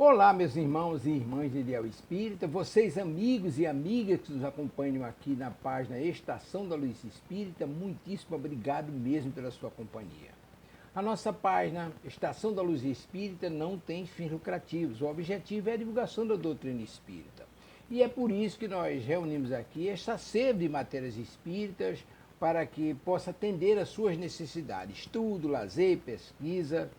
Olá, meus irmãos e irmãs de Ideal Espírita, vocês amigos e amigas que nos acompanham aqui na página Estação da Luz Espírita, muitíssimo obrigado mesmo pela sua companhia. A nossa página Estação da Luz Espírita não tem fins lucrativos, o objetivo é a divulgação da doutrina espírita. E é por isso que nós reunimos aqui esta sede de matérias espíritas para que possa atender às suas necessidades, estudo, lazer, pesquisa.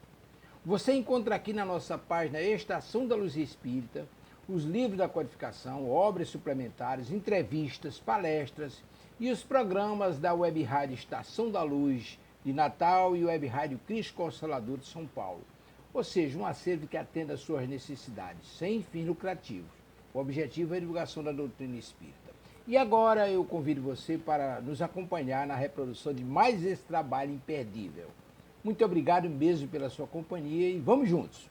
Você encontra aqui na nossa página Estação da Luz Espírita os livros da codificação, obras suplementares, entrevistas, palestras e os programas da Web Rádio Estação da Luz de Natal e Web Rádio Cristo Consolador de São Paulo. Ou seja, um acervo que atenda às suas necessidades, sem fins lucrativos. O objetivo é a divulgação da doutrina espírita. E agora eu convido você para nos acompanhar na reprodução de mais esse trabalho imperdível. Muito obrigado mesmo pela sua companhia e vamos juntos.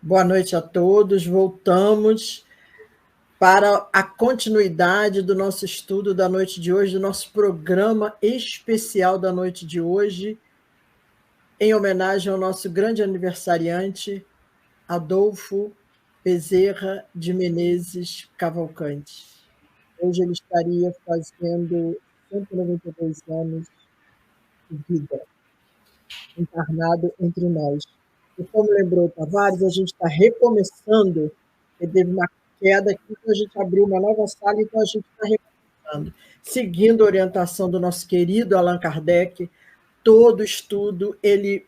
Boa noite a todos. Voltamos para a continuidade do nosso estudo da noite de hoje, do nosso programa especial da noite de hoje, em homenagem ao nosso grande aniversariante, Adolfo Bezerra de Menezes Cavalcante. Hoje ele estaria fazendo 192 anos de vida, encarnado entre nós. E como lembrou o Tavares, a gente está recomeçando, ele teve uma queda aqui, então a gente abriu uma nova sala, então a gente está recomeçando. Seguindo a orientação do nosso querido Allan Kardec, todo estudo ele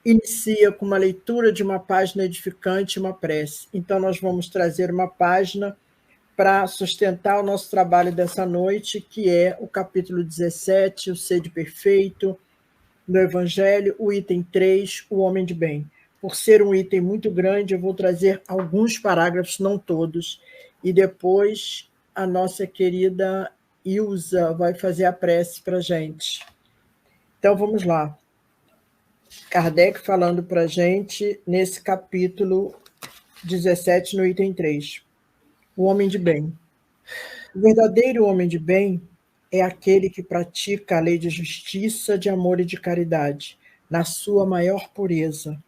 inicia com uma leitura de uma página edificante, uma prece. Então nós vamos trazer uma página para sustentar o nosso trabalho dessa noite, que é o capítulo 17, o Sede Perfeito, no Evangelho, o item 3, o Homem de Bem. Por ser um item muito grande, eu vou trazer alguns parágrafos, não todos, e depois a nossa querida Ilza vai fazer a prece para a gente. Então, vamos lá. Kardec falando para a gente nesse capítulo 17, no item 3. O homem de bem. O verdadeiro homem de bem é aquele que pratica a lei de justiça, de amor e de caridade, na sua maior pureza.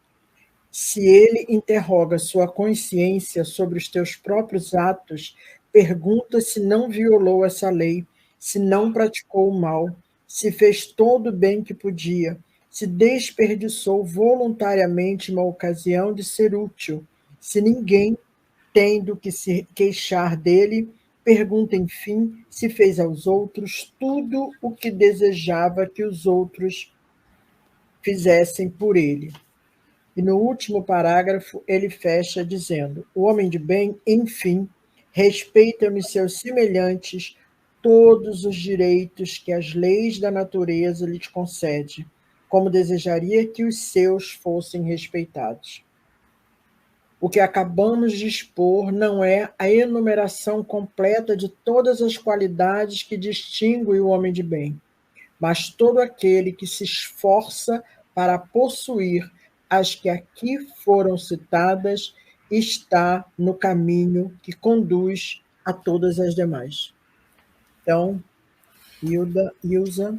Se ele interroga sua consciência sobre os teus próprios atos, pergunta se não violou essa lei, se não praticou o mal, se fez todo o bem que podia, se desperdiçou voluntariamente uma ocasião de ser útil, se ninguém tem do que se queixar dele, pergunta, enfim, se fez aos outros tudo o que desejava que os outros fizessem por ele. E no último parágrafo ele fecha dizendo: o homem de bem, enfim, respeita nos seus semelhantes todos os direitos que as leis da natureza lhes concede, como desejaria que os seus fossem respeitados. O que acabamos de expor não é a enumeração completa de todas as qualidades que distinguem o homem de bem, mas todo aquele que se esforça para possuir as que aqui foram citadas está no caminho que conduz a todas as demais. Então, Ilza.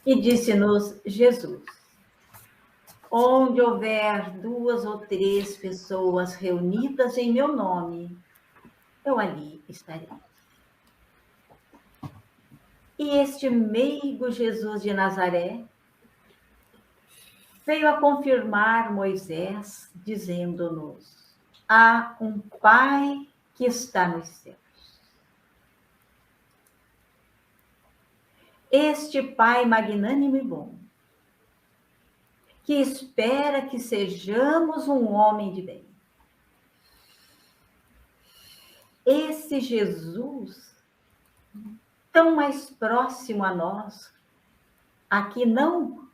E disse-nos Jesus: onde houver 2 ou 3 pessoas reunidas em meu nome, eu ali estarei. E este meigo Jesus de Nazaré veio a confirmar Moisés, dizendo-nos: há um Pai que está nos céus. Este Pai magnânimo e bom, que espera que sejamos um homem de bem. Esse Jesus, tão mais próximo a nós, aqui não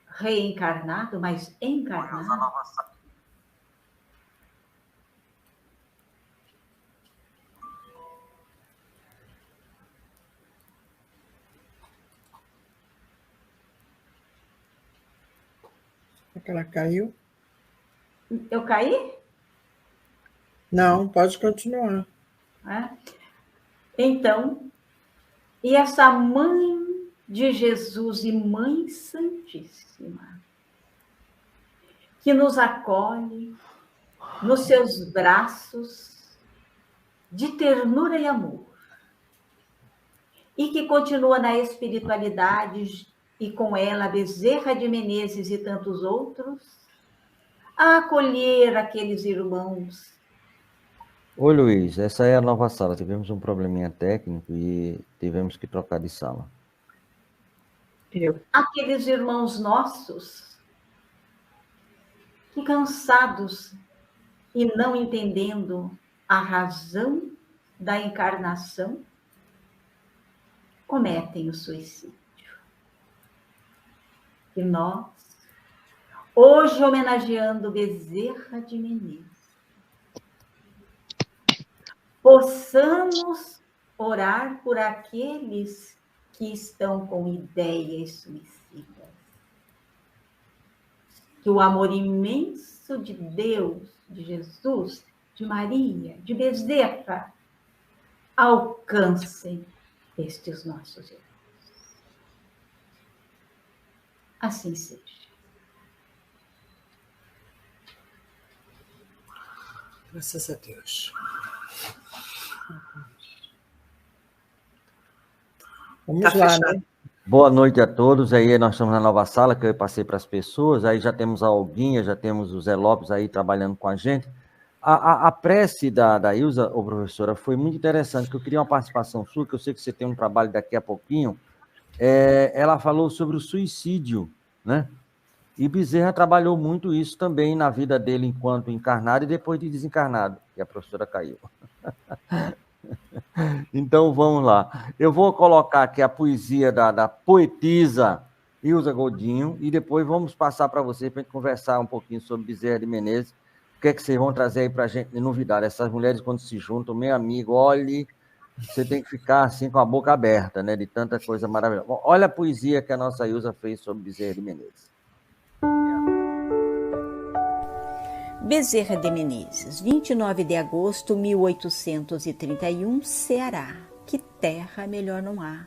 reencarnado, mas encarnado. Ela caiu? Eu caí? Não, pode continuar. Então, e essa mãe de Jesus e mãe santíssima, que nos acolhe nos seus braços de ternura e amor, e que continua na espiritualidade, e com ela Bezerra de Menezes e tantos outros, a acolher aqueles irmãos. Oi, Luiz, essa é a nova sala. Tivemos um probleminha técnico e tivemos que trocar de sala. Aqueles irmãos nossos que, cansados e não entendendo a razão da encarnação, cometem o suicídio. E nós, hoje homenageando Bezerra de Menezes, possamos orar por aqueles que estão com ideias suicidas. Que o amor imenso de Deus, de Jesus, de Maria, de Bezerra, alcancem estes nossos irmãos. Assim seja. Graças a Deus. Vamos lá, né? Boa noite a todos. Aí nós estamos na nova sala que eu passei para as pessoas. Aí já temos a Olguinha, já temos o Zé Lopes aí trabalhando com a gente. A prece da Ilza, ô professora, foi muito interessante, que eu queria uma participação sua, que eu sei que você tem um trabalho daqui a pouquinho. Ela falou sobre o suicídio, né? E Bezerra trabalhou muito isso também na vida dele enquanto encarnado e depois de desencarnado, que a professora caiu. Então, vamos lá. Eu vou colocar aqui a poesia da poetisa Ilza Godinho e depois vamos passar para vocês para a gente conversar um pouquinho sobre Bezerra de Menezes. O que é que vocês vão trazer aí para a gente de novidade? Essas mulheres, quando se juntam, meu amigo, olhe, você tem que ficar assim com a boca aberta, né? De tanta coisa maravilhosa. Bom, olha a poesia que a nossa Ilza fez sobre Bezerra de Menezes. Bezerra de Menezes, 29 de agosto de 1831, Ceará. Que terra melhor não há,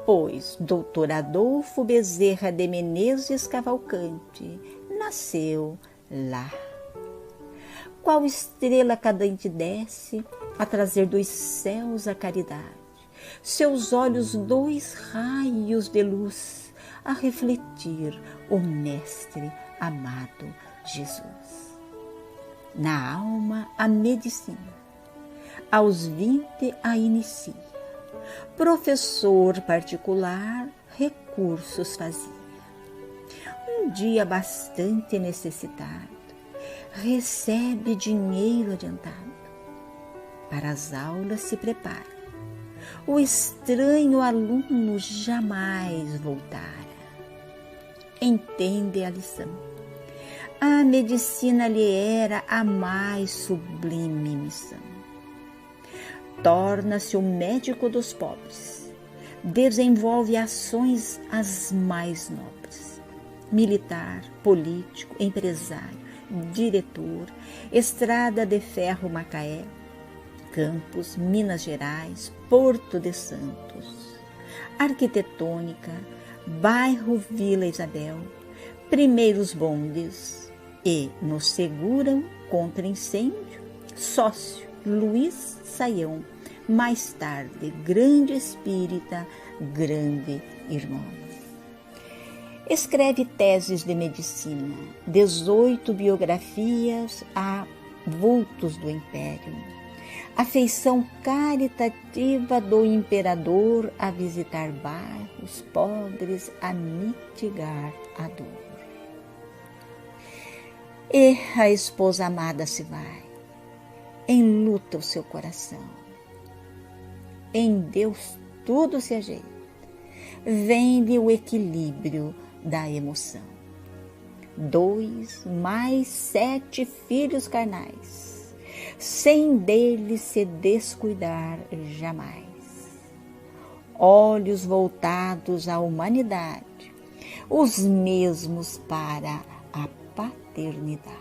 pois Dr. Adolfo Bezerra de Menezes Cavalcante nasceu lá. Qual estrela cadente desce a trazer dos céus a caridade, seus olhos dois raios de luz a refletir o mestre amado Jesus. Na alma a medicina, aos 20 a inicia, professor particular, recursos fazia. Um dia bastante necessitado, recebe dinheiro adiantado, para as aulas se prepara, o estranho aluno jamais voltara. Entende a lição, a medicina lhe era a mais sublime missão. Torna-se o médico dos pobres, desenvolve ações as mais nobres. Militar, político, empresário, diretor, Estrada de Ferro Macaé, Campos, Minas Gerais, Porto de Santos, arquitetônica, bairro Vila Isabel, primeiros bondes e nos seguram contra incêndio, sócio Luiz Saião, mais tarde grande espírita, grande irmão. Escreve teses de medicina, 18 biografias a vultos do império, afeição caritativa do imperador a visitar bairros pobres, a mitigar a dor. E a esposa amada se vai, enluta o seu coração. Em Deus tudo se ajeita, vem-lhe o equilíbrio da emoção. 2 mais 7 filhos carnais, sem deles se descuidar jamais. Olhos voltados à humanidade, os mesmos para a paternidade.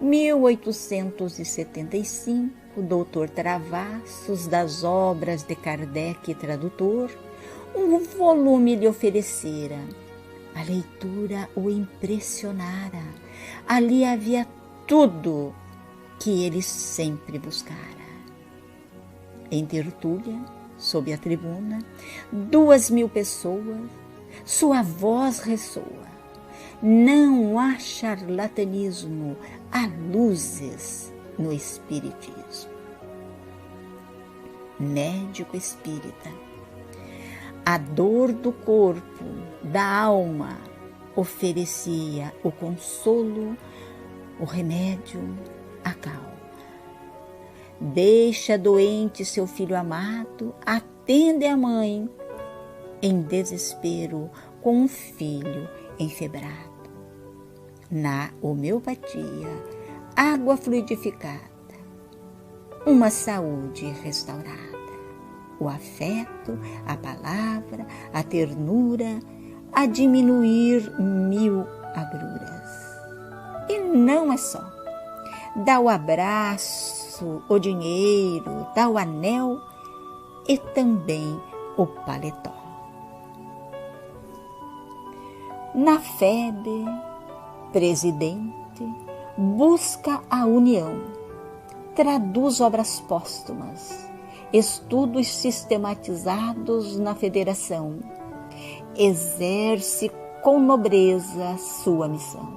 1875, doutor Travassos, das obras de Kardec, tradutor, um volume lhe oferecera. A leitura o impressionara. Ali havia tudo que ele sempre buscara. Em tertúlia, sob a tribuna, 2.000 pessoas, sua voz ressoa. Não há charlatanismo, há luzes no espiritismo. Médico espírita, a dor do corpo, da alma, oferecia o consolo, o remédio, a calma. Deixa doente seu filho amado, atende a mãe em desespero com um filho enfebrado. Na homeopatia, água fluidificada, uma saúde restaurada. O afeto, a palavra, a ternura, a diminuir 1000 agruras. E não é só. Dá o abraço, o dinheiro, dá o anel e também o paletó. Na FEB, presidente, busca a união, traduz obras póstumas, estudos sistematizados na federação, exerce com nobreza sua missão.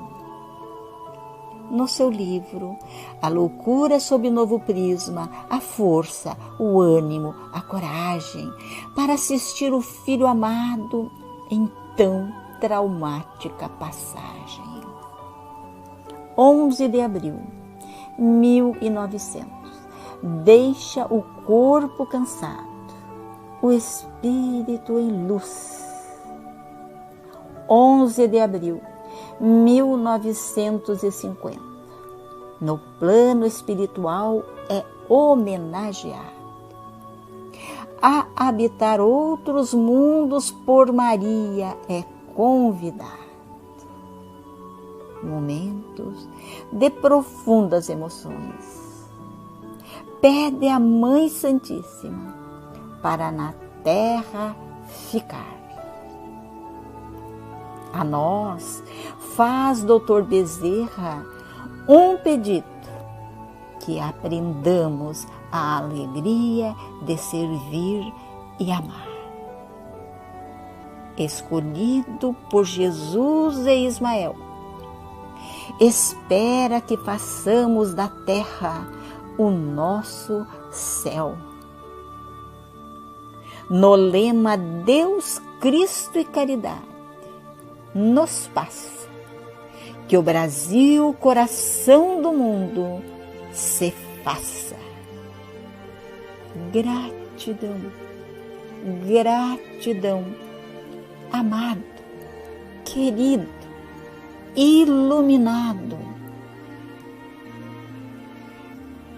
No seu livro, A Loucura sob Novo Prisma, a força, o ânimo, a coragem para assistir o filho amado em tão traumática passagem. 11 de abril, 1900. Deixa o corpo cansado, o espírito em luz. 11 de abril, 1950. No plano espiritual é homenageado. A habitar outros mundos por Maria é convidado. Momentos de profundas emoções. Pede à Mãe Santíssima para na terra ficar. A nós faz Dr. Bezerra um pedido: que aprendamos a alegria de servir e amar. Escolhido por Jesus e Ismael, espera que façamos da terra o nosso céu. No lema Deus, Cristo e Caridade, nos passa que o Brasil, coração do mundo, se faça. Gratidão, gratidão, amado, querido, iluminado,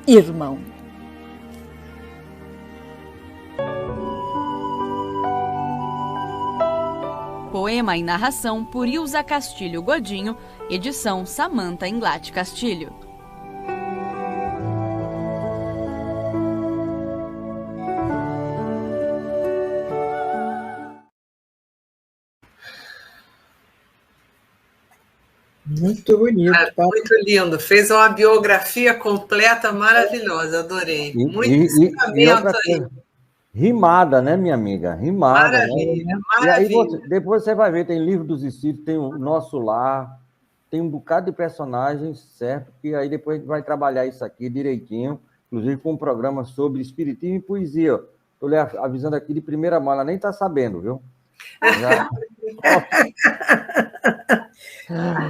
irmão. Poema em narração por Ilza Castilho Godinho, edição Samantha Inglate Castilho. Muito bonito. Muito lindo. Fez uma biografia completa, maravilhosa. Adorei. Muito ensinamento aí. Rimada, né, minha amiga? Rimada. Maravilha, né? maravilha. E aí depois você vai ver, tem Livro dos Espíritos, tem o Nosso Lar, tem um bocado de personagens, certo? Que aí depois a gente vai trabalhar isso aqui direitinho, inclusive com um programa sobre espiritismo e poesia. Estou lhe avisando aqui de primeira mão, ela nem está sabendo, viu? Já...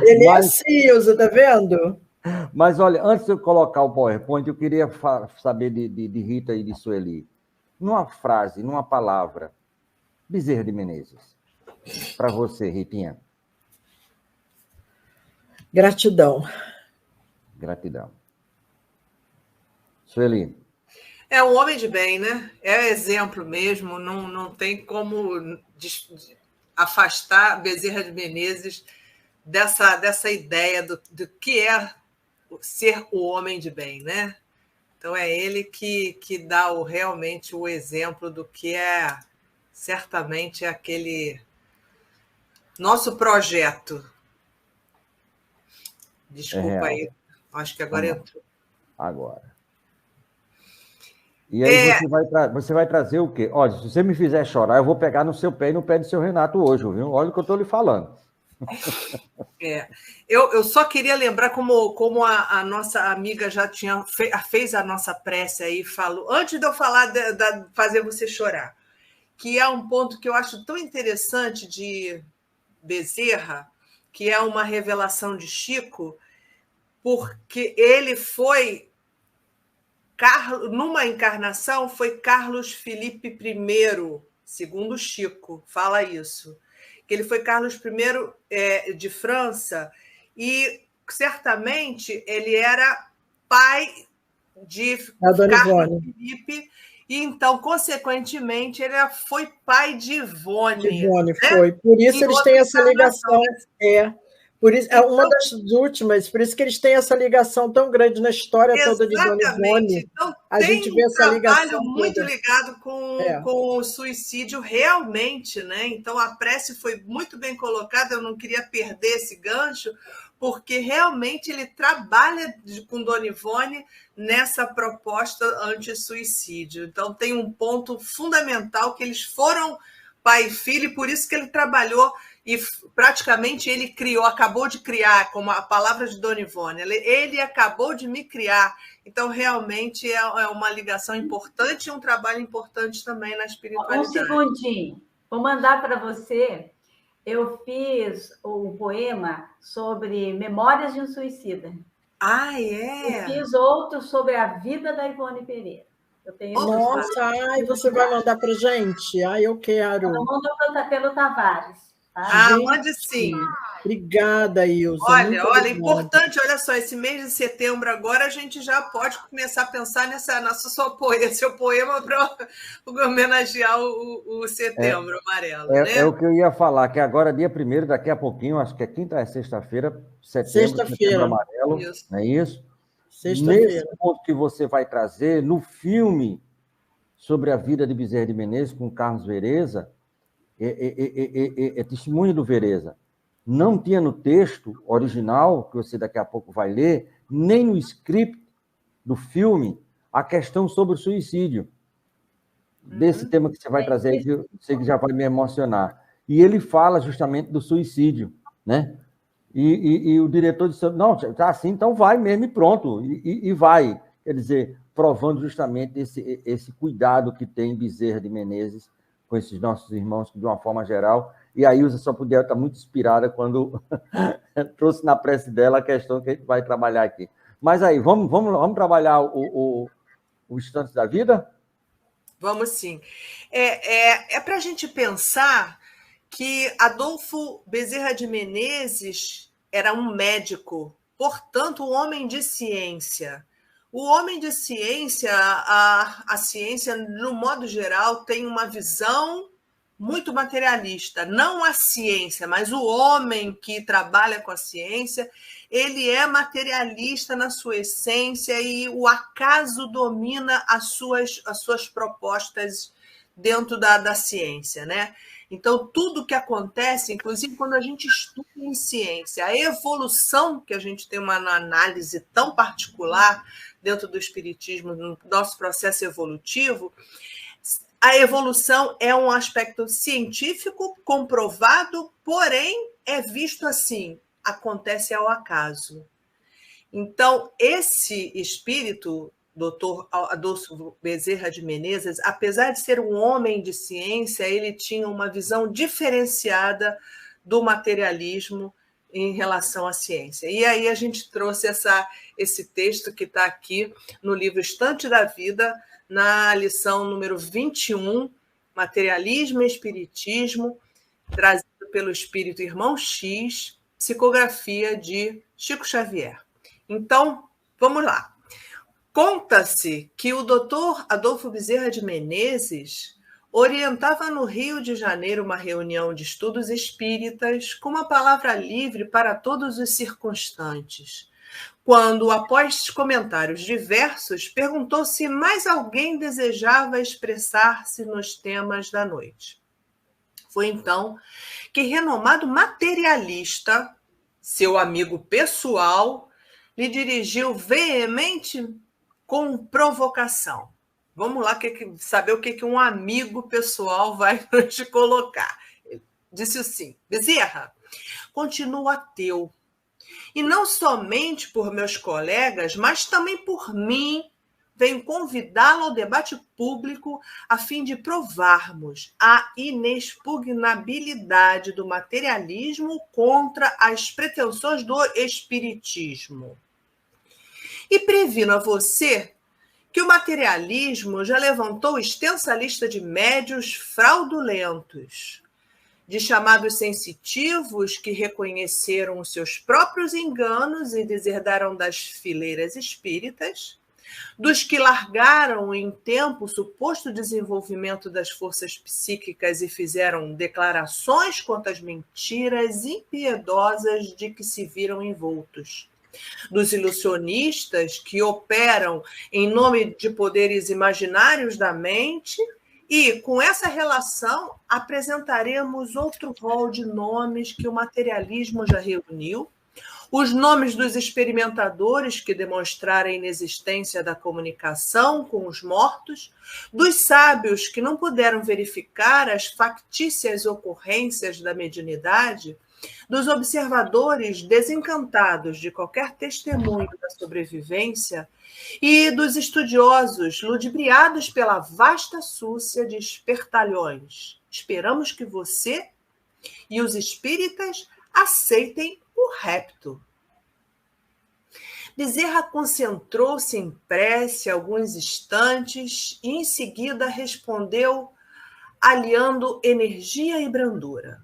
Ele é assim, Ilza, tá vendo? Mas, olha, antes de eu colocar o PowerPoint, eu queria saber de Rita e de Sueli. Numa frase, numa palavra, Bezerra de Menezes. Para você, Ritinha. Gratidão. Gratidão. Sueli. É um homem de bem, né? É exemplo mesmo, não tem como afastar Bezerra de Menezes dessa ideia do que é ser o homem de bem, né? Então é ele que dá realmente o exemplo do que é certamente aquele nosso projeto. Desculpa aí, acho que agora entrou. Agora. E aí você vai trazer o quê? Olha, se você me fizer chorar, eu vou pegar no seu pé e no pé do seu Renato hoje, viu? Olha o que eu estou lhe falando. Eu só queria lembrar como a nossa amiga já fez a nossa prece aí, falou, antes de eu falar fazer você chorar, que é um ponto que eu acho tão interessante de Bezerra, que é uma revelação de Chico, porque ele foi, numa encarnação, foi Carlos Felipe I, segundo Chico, fala isso, que ele foi Carlos I de França, e certamente ele era pai de Carlos Felipe, e então, consequentemente, ele foi pai de Ivone. Ivone, né? Foi. Por isso eles têm essa ligação. Por isso, então, é uma das últimas, por isso que eles têm essa ligação tão grande na história toda de Dona Ivone. Então, a gente vê essa ligação. Trabalho muito ligado com o suicídio, realmente, né? Então, a prece foi muito bem colocada, eu não queria perder esse gancho, porque realmente ele trabalha com Dona Ivone nessa proposta anti-suicídio. Então, tem um ponto fundamental que eles foram pai e filho, e por isso que ele trabalhou, e praticamente ele acabou de criar, como a palavra de Dona Ivone, ele acabou de me criar. Então, realmente, é uma ligação importante e um trabalho importante também na espiritualidade. Um segundinho, vou mandar para você. Eu fiz um poema sobre Memórias de um Suicida. Ah, é? Eu fiz outro sobre a vida da Ivone Pereira. Eu tenho Nossa, você vai mandar para gente? Eu quero. Eu mando pelo Tavares. Tá? Mande sim. Obrigada, Ilza. Olha, importante, olha só, esse mês de setembro agora a gente já pode começar a pensar seu poema para homenagear o setembro amarelo. Né? É o que eu ia falar, que agora, dia 1º, daqui a pouquinho, acho que é sexta-feira, setembro amarelo, isso. Não é isso? Sexta-feira. Nesse ponto que você vai trazer, no filme sobre a vida de Bezerra de Menezes, com Carlos Vereza, é testemunho do Vereza. Não tinha no texto original, que você daqui a pouco vai ler, nem no script do filme, a questão sobre o suicídio. Desse tema que você vai trazer aí, que eu sei que já vai me emocionar. E ele fala justamente do suicídio, né? E o diretor disse, não, tá assim, então vai mesmo e pronto, e vai. Quer dizer, provando justamente esse cuidado que tem Bezerra de Menezes com esses nossos irmãos, de uma forma geral. E a Ilza só podia estar muito inspirada quando trouxe na prece dela a questão que a gente vai trabalhar aqui. Mas aí, vamos trabalhar o Instantes da Vida? Vamos sim. É para a gente pensar que Adolfo Bezerra de Menezes era um médico, portanto, um homem de ciência. O homem de ciência, a ciência, no modo geral, tem uma visão muito materialista. Não a ciência, mas o homem que trabalha com a ciência, ele é materialista na sua essência e o acaso domina as suas propostas dentro da ciência, né? Então, tudo que acontece, inclusive quando a gente estuda em ciência, a evolução, que a gente tem uma análise tão particular dentro do espiritismo, no nosso processo evolutivo, a evolução é um aspecto científico comprovado, porém é visto assim, acontece ao acaso. Então, esse espírito, Dr. Adolfo Bezerra de Menezes, apesar de ser um homem de ciência, ele tinha uma visão diferenciada do materialismo em relação à ciência. E aí a gente trouxe esse texto que está aqui no livro Estante da Vida, na lição número 21, Materialismo e Espiritismo, trazido pelo Espírito Irmão X, psicografia de Chico Xavier. Então, vamos lá. Conta-se que o doutor Adolfo Bezerra de Menezes orientava no Rio de Janeiro uma reunião de estudos espíritas com uma palavra livre para todos os circunstantes. quando, após comentários diversos, perguntou se mais alguém desejava expressar-se nos temas da noite. Foi então que renomado materialista, seu amigo pessoal, lhe dirigiu veemente com provocação. Vamos lá saber o que um amigo pessoal vai nos colocar. Disse assim: Bezerra, continuo ateu. E não somente por meus colegas, mas também por mim, venho convidá-lo ao debate público a fim de provarmos a inexpugnabilidade do materialismo contra as pretensões do espiritismo. E previno a você que o materialismo já levantou extensa lista de médios fraudulentos, de chamados sensitivos que reconheceram os seus próprios enganos e deserdaram das fileiras espíritas, dos que largaram em tempo o suposto desenvolvimento das forças psíquicas e fizeram declarações quanto às mentiras impiedosas de que se viram envoltos, dos ilusionistas que operam em nome de poderes imaginários da mente. E, com essa relação, apresentaremos outro rol de nomes que o materialismo já reuniu, os nomes dos experimentadores que demonstraram a inexistência da comunicação com os mortos, dos sábios que não puderam verificar as factícias ocorrências da mediunidade, dos observadores desencantados de qualquer testemunho da sobrevivência e dos estudiosos ludibriados pela vasta súcia de espertalhões. Esperamos que você e os espíritas aceitem o repto. Bezerra concentrou-se em prece alguns instantes e, em seguida, respondeu, aliando energia e brandura.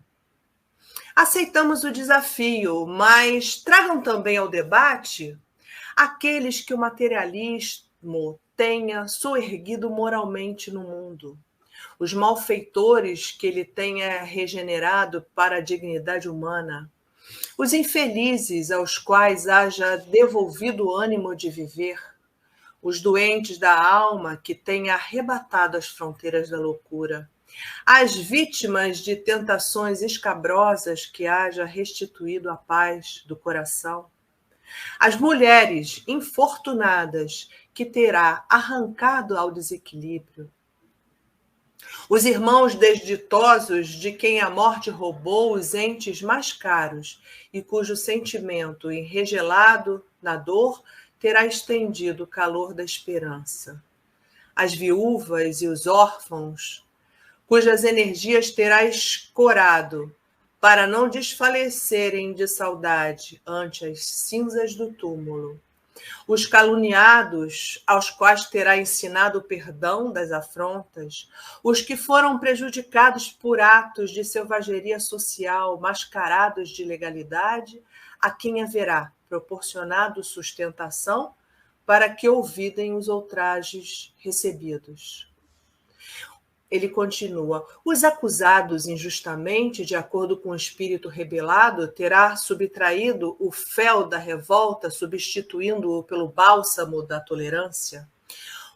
Aceitamos o desafio, mas tragam também ao debate aqueles que o materialismo tenha soerguido moralmente no mundo, os malfeitores que ele tenha regenerado para a dignidade humana, os infelizes aos quais haja devolvido o ânimo de viver, os doentes da alma que tenha arrebatado as fronteiras da loucura, as vítimas de tentações escabrosas que haja restituído a paz do coração, as mulheres infortunadas que terá arrancado ao desequilíbrio, os irmãos desditosos de quem a morte roubou os entes mais caros e cujo sentimento, enregelado na dor, terá estendido o calor da esperança, as viúvas e os órfãos, cujas energias terá escorado para não desfalecerem de saudade ante as cinzas do túmulo, os caluniados, aos quais terá ensinado o perdão das afrontas, os que foram prejudicados por atos de selvageria social mascarados de legalidade, a quem haverá proporcionado sustentação para que ouvidem os ultrajes recebidos. Ele continua: os acusados injustamente, de acordo com o espírito rebelado, terá subtraído o fel da revolta, substituindo-o pelo bálsamo da tolerância.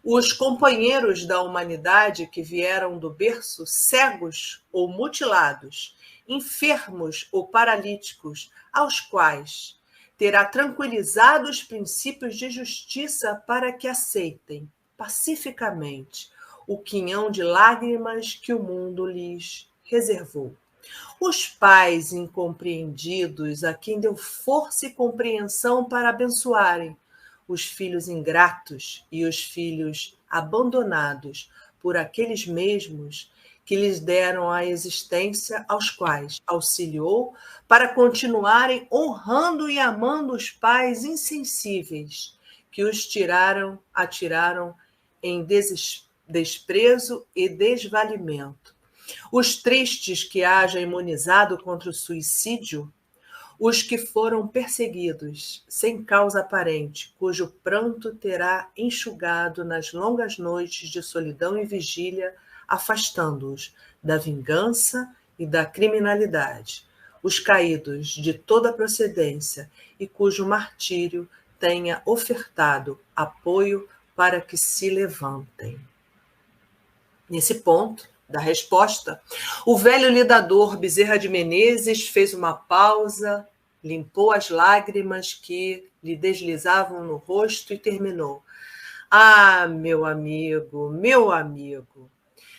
Os companheiros da humanidade que vieram do berço cegos ou mutilados, enfermos ou paralíticos, aos quais terá tranquilizado os princípios de justiça para que aceitem pacificamente o quinhão de lágrimas que o mundo lhes reservou. Os pais incompreendidos, a quem deu força e compreensão para abençoarem os filhos ingratos e os filhos abandonados por aqueles mesmos que lhes deram a existência, aos quais auxiliou para continuarem honrando e amando os pais insensíveis que os atiraram em desprezo e desvalimento. Os tristes que haja imunizado contra o suicídio, os que foram perseguidos sem causa aparente, cujo pranto terá enxugado nas longas noites de solidão e vigília, afastando-os da vingança e da criminalidade, os caídos de toda procedência e cujo martírio tenha ofertado apoio para que se levantem. Nesse ponto da resposta, o velho lidador Bezerra de Menezes fez uma pausa, limpou as lágrimas que lhe deslizavam no rosto e terminou. Ah, meu amigo,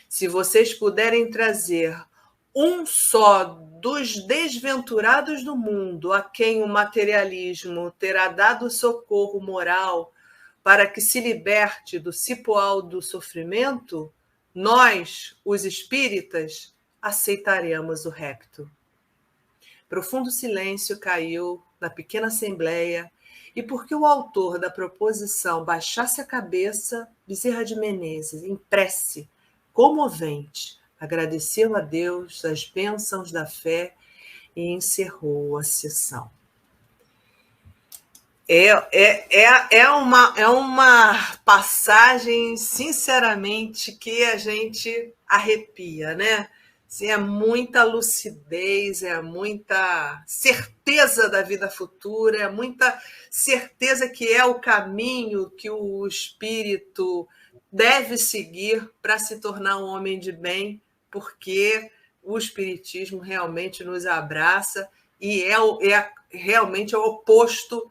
se vocês puderem trazer um só dos desventurados do mundo a quem o materialismo terá dado socorro moral para que se liberte do cipoal do sofrimento, nós, os espíritas, aceitaremos o repto. Profundo silêncio caiu na pequena assembleia, e porque o autor da proposição baixasse a cabeça, Bezerra de Menezes, em prece comovente, agradeceu a Deus as bênçãos da fé e encerrou a sessão. É uma passagem, sinceramente, que a gente arrepia, né? Assim, é muita lucidez, é muita certeza da vida futura, é muita certeza que é o caminho que o espírito deve seguir para se tornar um homem de bem, porque o espiritismo realmente nos abraça e realmente é o oposto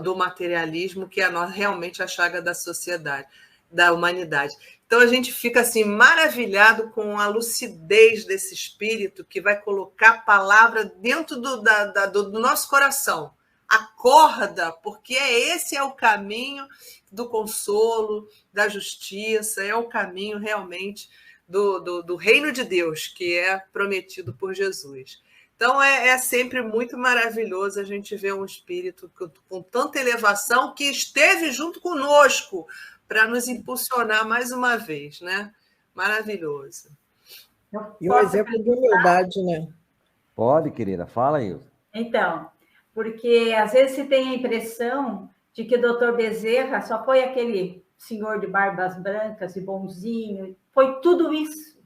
do materialismo, que é realmente a chaga da sociedade, da humanidade. Então a gente fica assim maravilhado com a lucidez desse espírito que vai colocar a palavra dentro do nosso coração. Acorda, porque esse é o caminho do consolo, da justiça, é o caminho realmente do reino de Deus, que é prometido por Jesus. Então, é sempre muito maravilhoso a gente ver um espírito com tanta elevação que esteve junto conosco para nos impulsionar mais uma vez, né? Maravilhoso. E um exemplo de humildade, né? Pode, querida, fala aí. Então, porque às vezes se tem a impressão de que o doutor Bezerra só foi aquele senhor de barbas brancas e bonzinho, foi tudo isso.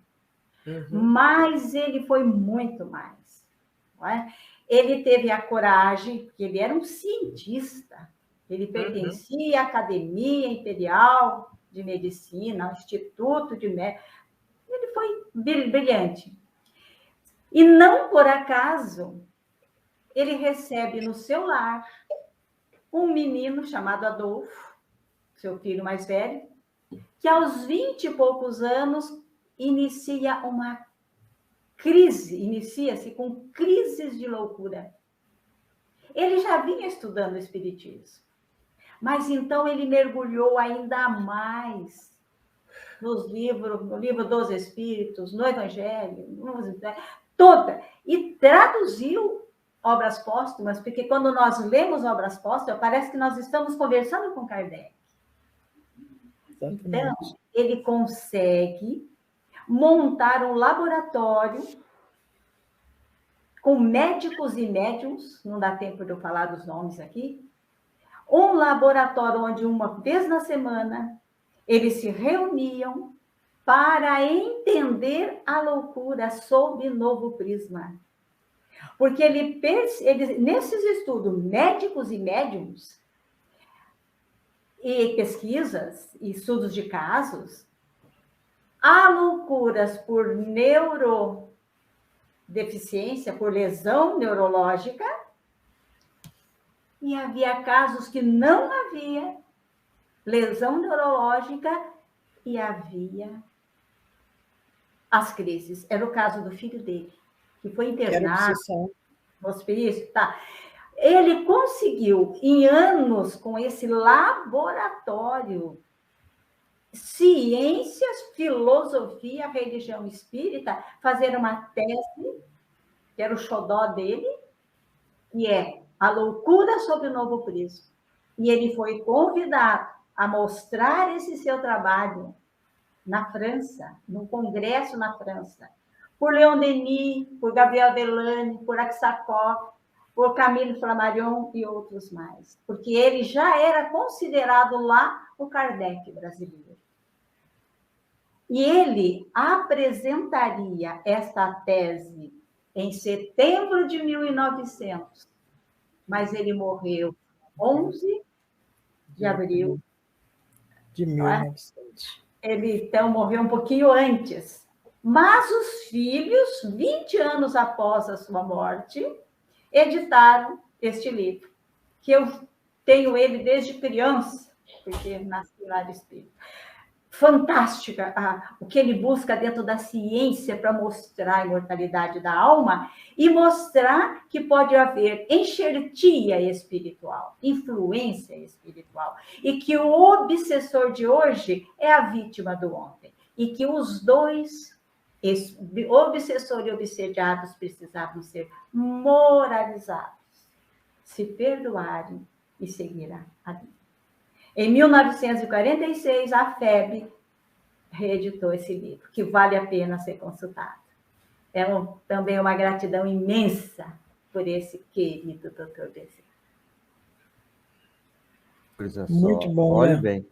Uhum. Mas ele foi muito mais. Não é? Ele teve a coragem, porque ele era um cientista, ele pertencia à Academia Imperial de Medicina, ao Instituto de Médica. Ele foi brilhante. E não por acaso, ele recebe no seu lar um menino chamado Adolfo, seu filho mais velho, que aos 20 e poucos anos inicia uma crise, inicia-se com crises de loucura. Ele já vinha estudando o Espiritismo, mas então ele mergulhou ainda mais no livro dos Espíritos, no Evangelho, toda, e traduziu obras póstumas, porque quando nós lemos obras póstumas, parece que nós estamos conversando com Kardec. Então, ele consegue montar um laboratório com médicos e médiums, não dá tempo de eu falar dos nomes aqui, um laboratório onde uma vez na semana eles se reuniam para entender a loucura sob novo prisma. Porque ele nesses estudos, médicos e médiums, e pesquisas, e estudos de casos, há loucuras por neurodeficiência, por lesão neurológica, e havia casos que não havia lesão neurológica e havia as crises. Era o caso do filho dele, que foi internado no hospício. Tá. Ele conseguiu, em anos, com esse laboratório, ciências, filosofia, religião espírita, fazer uma tese, que era o xodó dele, que é A Loucura sob o Novo Prisma. E ele foi convidado a mostrar esse seu trabalho na França, no congresso na França, por Leon Denis, por Gabriel Delane, por Aksakov, por Camille Flammarion e outros mais. Porque ele já era considerado lá o Kardec brasileiro. E ele apresentaria esta tese em setembro de 1900, mas ele morreu 11 de abril de 1900. Ele, então, morreu um pouquinho antes. Mas os filhos, 20 anos após a sua morte, editaram este livro, que eu tenho ele desde criança, porque nasci lá de espírito. Fantástica o que ele busca dentro da ciência para mostrar a imortalidade da alma e mostrar que pode haver enxertia espiritual, influência espiritual, e que o obsessor de hoje é a vítima do ontem, e que os dois, obsessor e obsediados, precisavam ser moralizados, se perdoarem e seguir a vida. Em 1946, a FEB reeditou esse livro, que vale a pena ser consultado. É também uma gratidão imensa por esse querido Dr. Bezerra. Coisa só. Muito bom, Olha né? bem,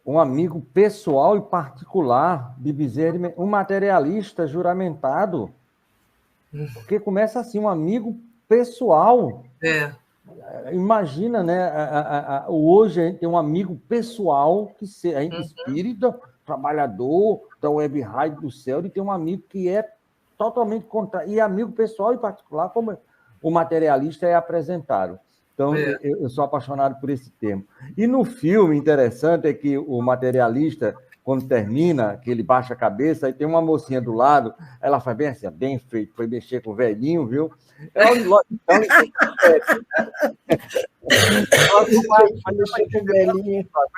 um amigo pessoal e particular de Bezerra, um materialista juramentado, porque começa assim, um amigo pessoal. Imagina, né? Hoje a gente tem um amigo pessoal que é espírita, trabalhador da Web Rádio do Céu, e tem um amigo que é totalmente contrário, e amigo pessoal e particular, como o materialista é apresentado. Então, eu sou apaixonado por esse termo. E no filme, interessante é que o materialista, quando termina, que ele baixa a cabeça, aí tem uma mocinha do lado, ela faz bem assim, bem feito, foi mexer com o velhinho, viu? Vai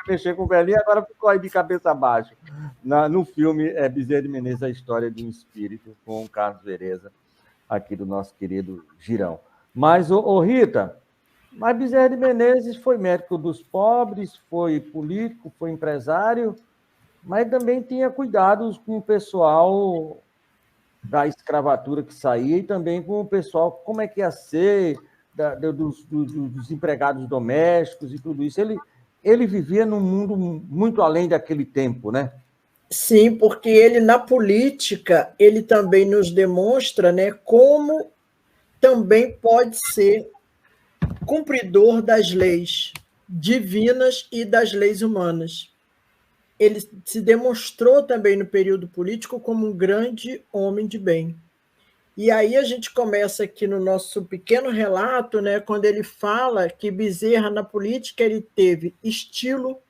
mexer com o velhinho, agora ficou aí de cabeça baixa. No filme, Bezerra de Menezes, a história de um espírito, com o Carlos Vereza, aqui do nosso querido Girão. Mas, Rita, mas Bezerra de Menezes foi médico dos pobres, foi político, foi empresário, mas também tinha cuidados com o pessoal da escravatura que saía e também com o pessoal, como é que ia ser, dos empregados domésticos e tudo isso. Ele vivia num mundo muito além daquele tempo, né? Sim, porque ele, na política, ele também nos demonstra, né, como também pode ser cumpridor das leis divinas e das leis humanas. Ele se demonstrou também no período político como um grande homem de bem. E aí a gente começa aqui no nosso pequeno relato, né, quando ele fala que Bezerra, na política, ele teve estilo,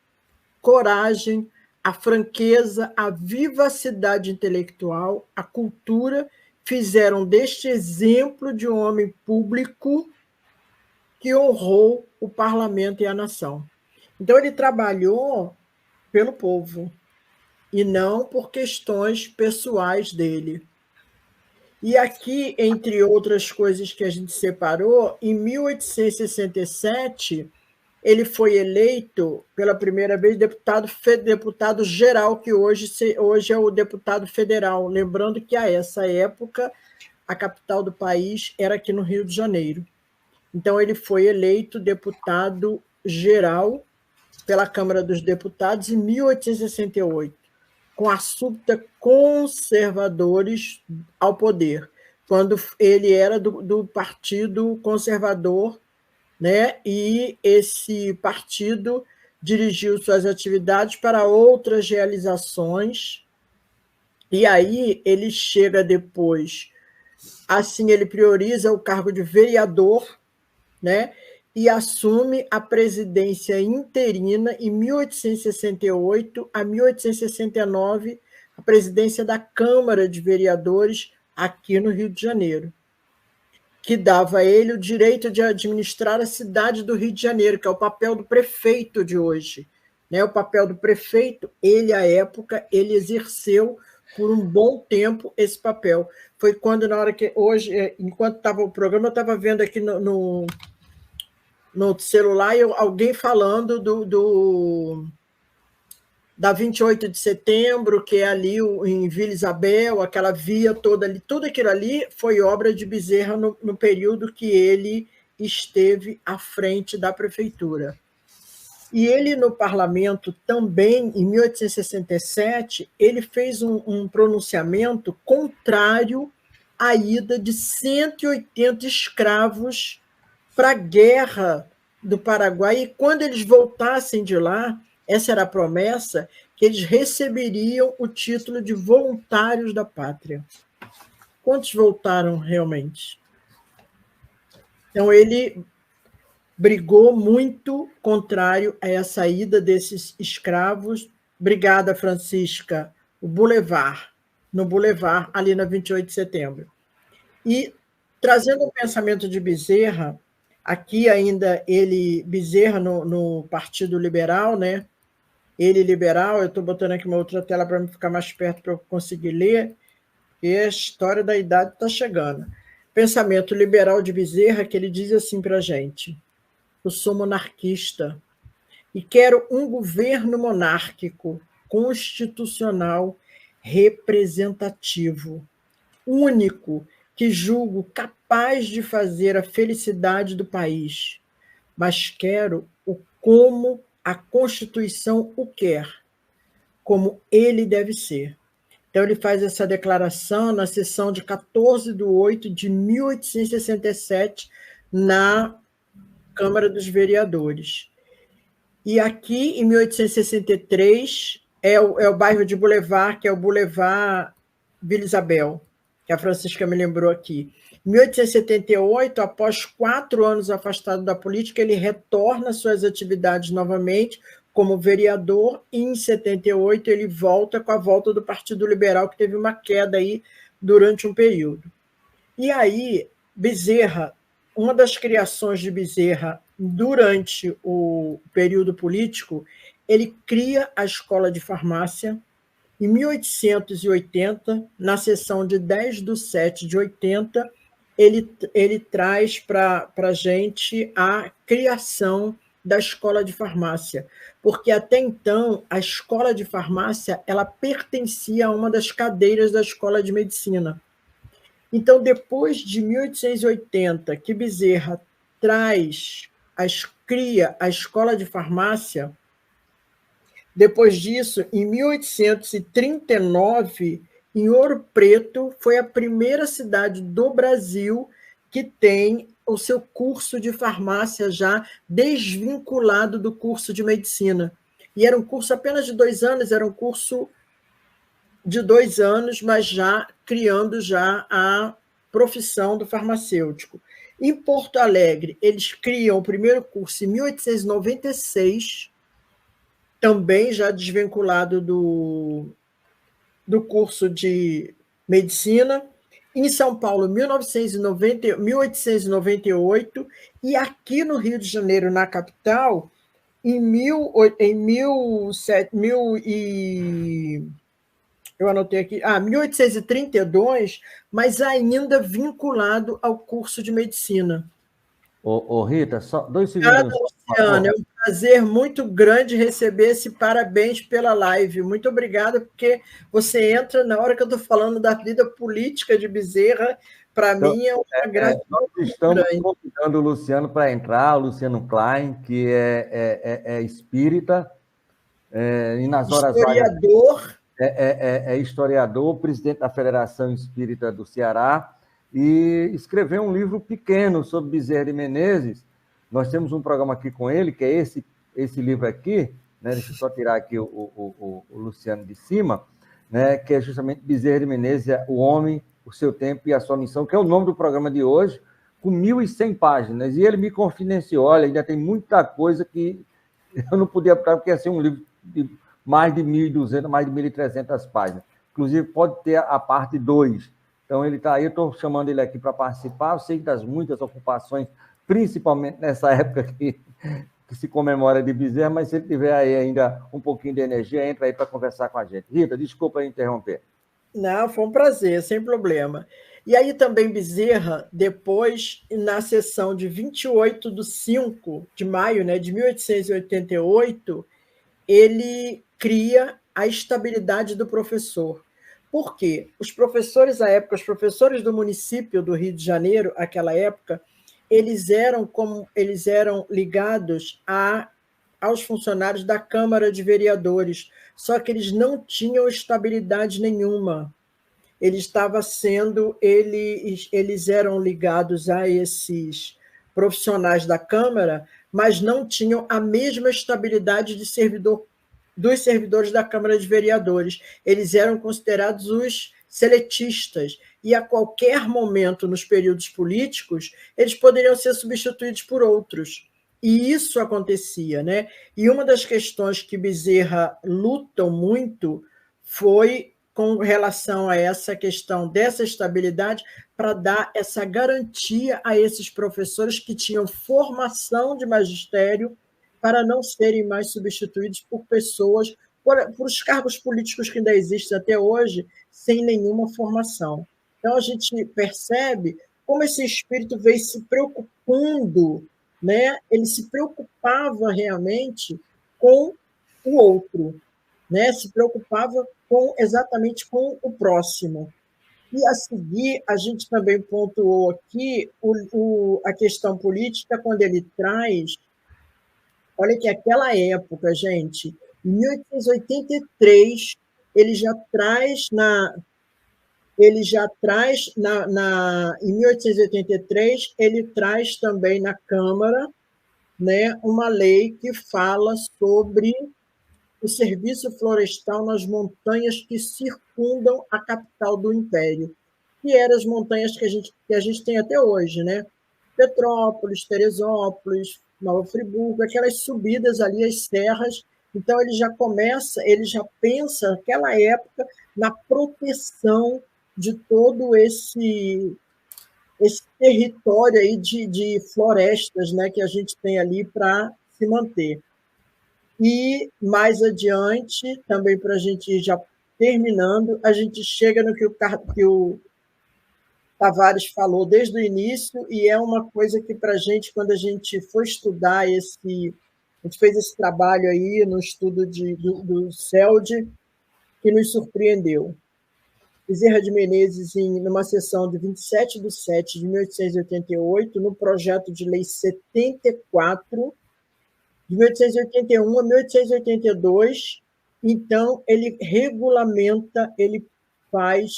coragem, a franqueza, a vivacidade intelectual, a cultura, fizeram deste exemplo de um homem público que honrou o parlamento e a nação. Então, ele trabalhou pelo povo, e não por questões pessoais dele. E aqui, entre outras coisas que a gente separou, em 1867, ele foi eleito pela primeira vez deputado geral, que hoje é o deputado federal. Lembrando que, a essa época, a capital do país era aqui no Rio de Janeiro. Então, ele foi eleito deputado geral pela Câmara dos Deputados em 1868, com a súbita conservadores ao poder, quando ele era do Partido Conservador, né? E esse partido dirigiu suas atividades para outras realizações, e aí ele chega depois, assim, ele prioriza o cargo de vereador, né? E assume a presidência interina em 1868 a 1869, a presidência da Câmara de Vereadores aqui no Rio de Janeiro, que dava a ele o direito de administrar a cidade do Rio de Janeiro, que é o papel do prefeito de hoje. O papel do prefeito, ele, à época, ele exerceu por um bom tempo esse papel. Foi quando, na hora que, hoje, enquanto estava o programa, eu estava vendo aqui no celular alguém falando da 28 de setembro, que é ali em Vila Isabel, aquela via toda ali, tudo aquilo ali foi obra de Bezerra no período que ele esteve à frente da prefeitura. E ele, no parlamento, também, em 1867, ele fez um pronunciamento contrário à ida de 180 escravos para a guerra do Paraguai, e quando eles voltassem de lá, essa era a promessa, que eles receberiam o título de voluntários da pátria. Quantos voltaram realmente? Então, ele brigou muito contrário a essa ida desses escravos. Brigada Francisca, o Boulevard, no Boulevard, ali na 28 de setembro. E, trazendo o pensamento de Bezerra, aqui ainda Bezerra no Partido Liberal, né? Ele liberal, eu estou botando aqui uma outra tela para ficar mais perto para eu conseguir ler, e a história da idade está chegando. Pensamento liberal de Bezerra, que ele diz assim para a gente: eu sou monarquista e quero um governo monárquico, constitucional, representativo, único, que julgo capaz de fazer a felicidade do país, mas quero o como a Constituição o quer, como ele deve ser. Então, ele faz essa declaração na sessão de 14/8/1867, na Câmara dos Vereadores. E aqui, em 1863, é o bairro de Boulevard, que é o Boulevard Vila Isabel, que a Francisca me lembrou aqui. Em 1878, após 4 anos afastado da política, ele retorna às suas atividades novamente como vereador, e em 78 ele volta com a volta do Partido Liberal, que teve uma queda aí durante um período. E aí, Bezerra, uma das criações de Bezerra durante o período político, ele cria a Escola de Farmácia. Em 1880, na sessão de 10/7/80, ele traz para a gente a criação da Escola de Farmácia, porque até então a Escola de Farmácia ela pertencia a uma das cadeiras da Escola de Medicina. Então, depois de 1880, que Bezerra cria a Escola de Farmácia, depois disso, em 1839, em Ouro Preto, foi a primeira cidade do Brasil que tem o seu curso de farmácia já desvinculado do curso de medicina. E era um curso apenas de 2 anos, era um curso de 2 anos, mas já criando já a profissão do farmacêutico. Em Porto Alegre, eles criam o primeiro curso em 1896, também já desvinculado do curso de medicina. Em São Paulo, 1898, e aqui no Rio de Janeiro, na capital, eu anotei aqui, 1832, mas ainda vinculado ao curso de medicina. Rita, só 2 segundos. Luciana, é um prazer muito grande receber esse parabéns pela live. Muito obrigada, porque você entra na hora que eu estou falando da vida política de Bezerra. Para mim é uma gratidão. Nós estamos convidando o Luciano para entrar, o Luciano Klein, que é espírita, e nas horas historiador. É historiador, presidente da Federação Espírita do Ceará, e escreveu um livro pequeno sobre Bezerra de Menezes. Nós temos um programa aqui com ele, que é esse livro aqui, né? Deixa eu só tirar aqui o Luciano de cima, né? Que é justamente Bezerra de Menezes, o homem, o seu tempo e a sua missão, que é o nome do programa de hoje, com 1.100 páginas. E ele me confidenciou, olha, ainda tem muita coisa que eu não podia botar, porque ia ser um livro de mais de 1.200, mais de 1.300 páginas. Inclusive, pode ter a parte 2. Então, ele está aí, eu estou chamando ele aqui para participar. Eu sei das muitas ocupações, principalmente nessa época que se comemora de Bezerra, mas se ele tiver aí ainda um pouquinho de energia, entra aí para conversar com a gente. Rita, desculpa interromper. Não, foi um prazer, sem problema. E aí também Bezerra, depois, na sessão de 28/5 de maio, né, de 1888, ele cria a estabilidade do professor. Por quê? Os professores, à época, os professores do município do Rio de Janeiro, naquela época, eles eram ligados aos funcionários da Câmara de Vereadores, só que eles não tinham estabilidade nenhuma. Eles eram ligados a esses profissionais da Câmara, mas não tinham a mesma estabilidade de servidor dos servidores da Câmara de Vereadores. Eles eram considerados os seletistas, e a qualquer momento, nos períodos políticos, eles poderiam ser substituídos por outros. E isso acontecia, né? E uma das questões que Bezerra lutam muito foi com relação a essa questão dessa estabilidade, para dar essa garantia a esses professores que tinham formação de magistério, para não serem mais substituídos por pessoas, por os cargos políticos que ainda existem até hoje, sem nenhuma formação. Então, a gente percebe como esse espírito veio se preocupando, né? Ele se preocupava realmente com o outro, né? Se preocupava exatamente com o próximo. E, a seguir, a gente também pontuou aqui a questão política, quando ele traz... Olha que aquela época, gente, em 1883, ele já traz em 1883, ele traz também na Câmara, né, uma lei que fala sobre o serviço florestal nas montanhas que circundam a capital do Império, que eram as montanhas que a gente tem até hoje, né? Petrópolis, Teresópolis, Nova Friburgo, aquelas subidas ali, as serras. Então, ele já pensa, naquela época, na proteção de todo esse território aí de florestas, né, que a gente tem ali para se manter. E, mais adiante, também para a gente ir já terminando, a gente chega no que o Tavares falou desde o início, e é uma coisa que, para a gente, quando a gente foi estudar a gente fez esse trabalho aí no estudo do CELD, que nos surpreendeu. Bezerra de Menezes, numa sessão de 27 de 7 de 1888, no projeto de lei 74, de 1881 a 1882, então, ele regulamenta,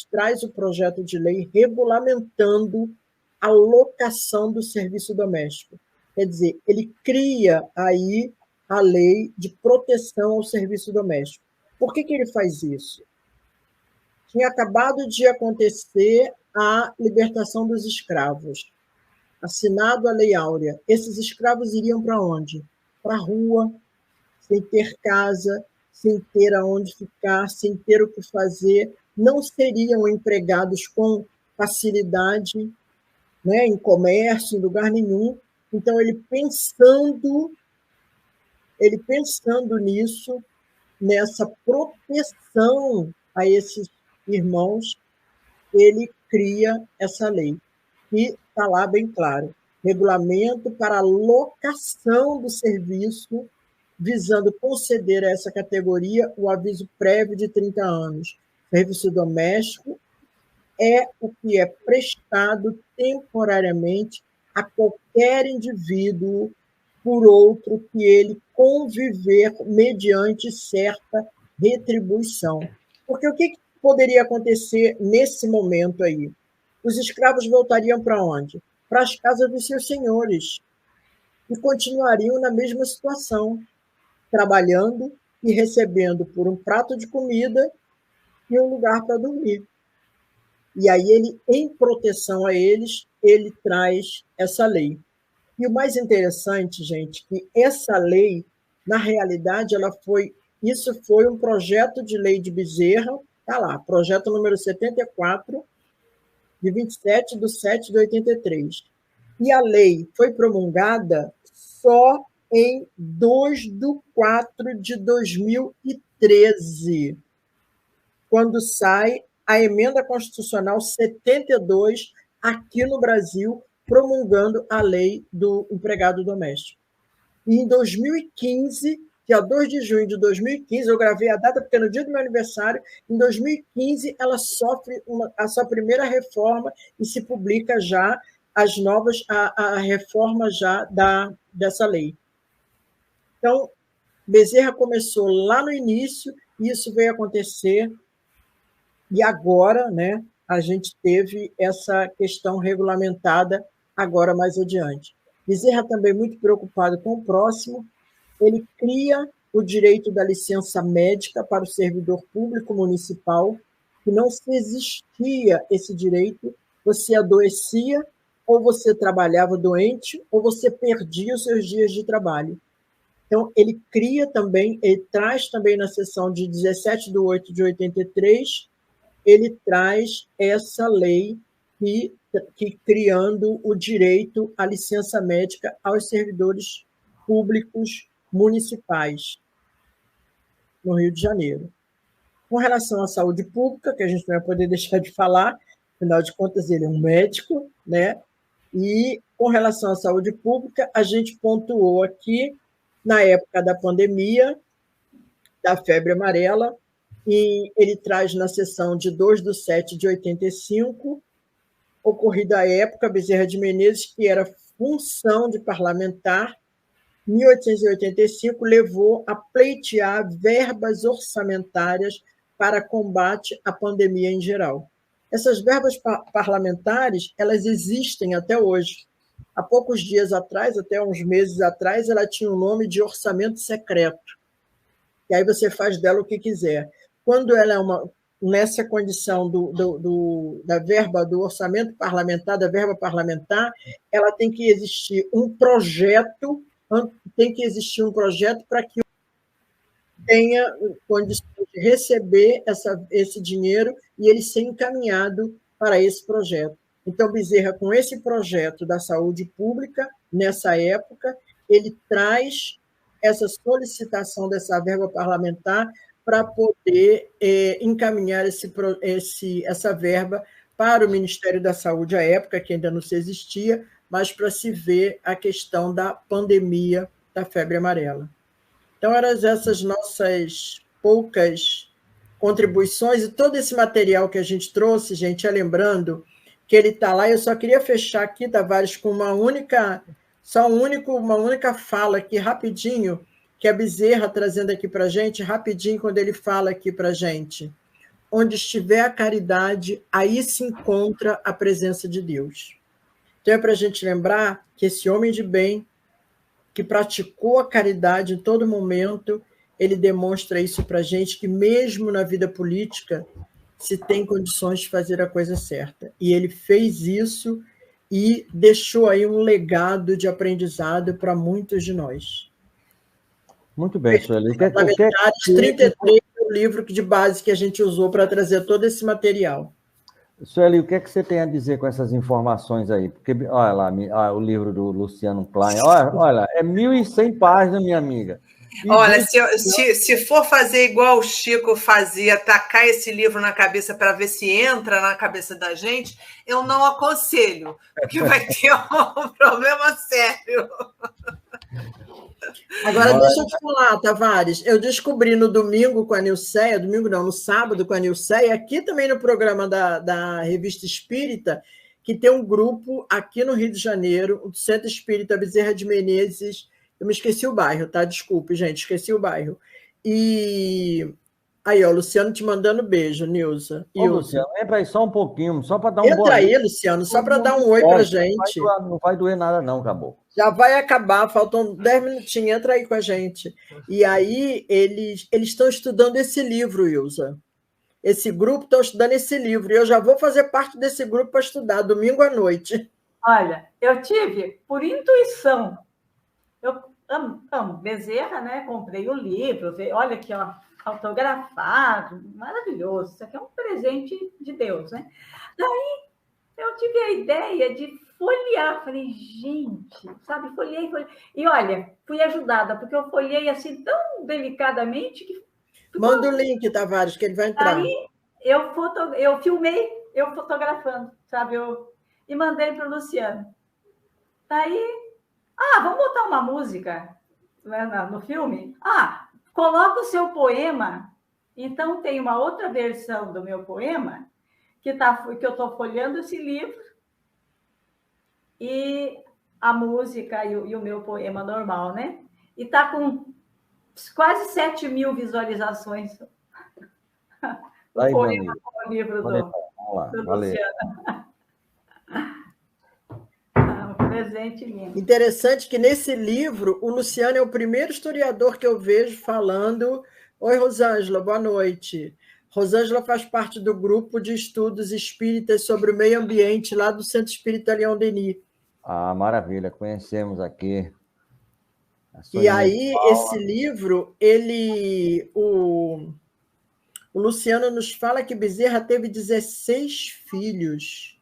traz o projeto de lei regulamentando a locação do serviço doméstico. Quer dizer, ele cria aí a lei de proteção ao serviço doméstico. Por que ele faz isso? Tinha acabado de acontecer a libertação dos escravos. Assinado a Lei Áurea. Esses escravos iriam para onde? Para a rua, sem ter casa, sem ter aonde ficar, sem ter o que fazer, não seriam empregados com facilidade, né, em comércio, em lugar nenhum. Então, ele pensando nisso, nessa proteção a esses irmãos, ele cria essa lei, que está lá bem claro, regulamento para a locação do serviço, visando conceder a essa categoria o aviso prévio de 30 anos. Serviço doméstico é o que é prestado temporariamente a qualquer indivíduo por outro que ele conviver mediante certa retribuição. Porque o que poderia acontecer nesse momento aí? Os escravos voltariam para onde? Para as casas dos seus senhores e continuariam na mesma situação, trabalhando e recebendo por um prato de comida e um lugar para dormir. E aí ele, em proteção a eles, ele traz essa lei. E o mais interessante, gente, que essa lei, na realidade, isso foi um projeto de lei de Bezerra, está lá, projeto número 74, de 27 de 7 de 83. E a lei foi promulgada só em 2 de 4 de 2013, quando sai a Emenda Constitucional 72, aqui no Brasil, promulgando a lei do empregado doméstico. E em 2015, dia 2 de junho de 2015, eu gravei a data porque no dia do meu aniversário, em 2015, ela sofre a sua primeira reforma e se publica já a reforma já dessa lei. Então, Bezerra começou lá no início, e isso veio acontecer, e agora, né, a gente teve essa questão regulamentada agora mais adiante. Bezerra também muito preocupado com o próximo, ele cria o direito da licença médica para o servidor público municipal, que não se existia esse direito, você adoecia, ou você trabalhava doente, ou você perdia os seus dias de trabalho. Então, ele cria também, ele traz também na sessão de 17/8/83, ele traz essa lei que criando o direito à licença médica aos servidores públicos municipais no Rio de Janeiro. Com relação à saúde pública, que a gente não vai poder deixar de falar, afinal de contas, ele é um médico, né? E com relação à saúde pública, a gente pontuou aqui, na época da pandemia, da febre amarela, e ele traz na sessão de 2/7/85, ocorrida à época, Bezerra de Menezes, que era função de parlamentar, 1885, levou a pleitear verbas orçamentárias para combate à pandemia em geral. Essas verbas parlamentares, elas existem até hoje. Há poucos dias atrás, até uns meses atrás, ela tinha o nome de orçamento secreto. E aí você faz dela o que quiser. Quando ela é nessa condição da verba, do orçamento parlamentar, da verba parlamentar, ela tem que existir um projeto para que tenha condições de receber esse dinheiro e ele ser encaminhado para esse projeto. Então, Bezerra, com esse projeto da saúde pública, nessa época, ele traz essa solicitação dessa verba parlamentar para poder encaminhar essa verba para o Ministério da Saúde à época, que ainda não se existia, mas para se ver a questão da pandemia da febre amarela. Então, eram essas nossas poucas contribuições, e todo esse material que a gente trouxe, gente, lembrando que ele está lá. Eu só queria fechar aqui, Tavares, com uma única fala aqui, rapidinho, que a Bezerra trazendo aqui para a gente, rapidinho, quando ele fala aqui para a gente: onde estiver a caridade, aí se encontra a presença de Deus. Então, é para a gente lembrar que esse homem de bem, que praticou a caridade em todo momento, ele demonstra isso para a gente, que mesmo na vida política se tem condições de fazer a coisa certa. E ele fez isso e deixou aí um legado de aprendizado para muitos de nós. Muito bem, Sueli. 33 é o livro de base que a gente usou para trazer todo esse material. Sueli, o que é que você tem a dizer com essas informações aí? Porque, olha lá, o livro do Luciano Klein, olha, é 1.100 páginas, minha amiga. Olha, se for fazer igual o Chico fazia, tacar esse livro na cabeça para ver se entra na cabeça da gente, eu não aconselho, porque vai ter um problema sério. Agora, deixa eu te falar, Tavares, eu descobri no domingo com a Nilceia, no sábado com a Nilceia, aqui também no programa da Revista Espírita, que tem um grupo aqui no Rio de Janeiro, o Centro Espírita Bezerra de Menezes. Eu me esqueci o bairro, tá? Desculpe, gente, esqueci o bairro. E aí, ó, Luciano te mandando beijo, Nilza. Ô, Luciano, entra aí só um pouquinho, só para dar um Entra aí, Luciano, só para dar um oi para a gente. Não vai doer nada não, acabou. Já vai acabar, faltam 10 minutinhos, entra aí com a gente. E aí, eles estão estudando esse livro, Ilza. Esse grupo está estudando esse livro, e eu já vou fazer parte desse grupo para estudar, domingo à noite. Olha, eu tive, por intuição, eu amo Bezerra, né? Comprei o livro, olha aqui, ó, autografado, maravilhoso. Isso aqui é um presente de Deus, né? Daí eu tive a ideia de folhear. Falei, gente, sabe, folhei. E olha, fui ajudada, porque eu folhei assim tão delicadamente que. Manda o link, Tavares, que ele vai entrar. Aí eu filmei, eu fotografando, sabe? E mandei para o Luciano. Daí. Vamos botar uma música no filme? Coloca o seu poema. Então, tem uma outra versão do meu poema, que eu estou folheando esse livro, e a música e o meu poema normal, né? E está com quase 7.000 visualizações. O poema com o livro do Luciano. Valeu. presente lindo. Interessante que nesse livro, o Luciano é o primeiro historiador que eu vejo falando. Oi, Rosângela, boa noite. Rosângela faz parte do grupo de estudos espíritas sobre o meio ambiente lá do Centro Espírita Leão Denis. Ah, maravilha, conhecemos aqui. E aí, esse livro, o Luciano nos fala que Bezerra teve 16 filhos.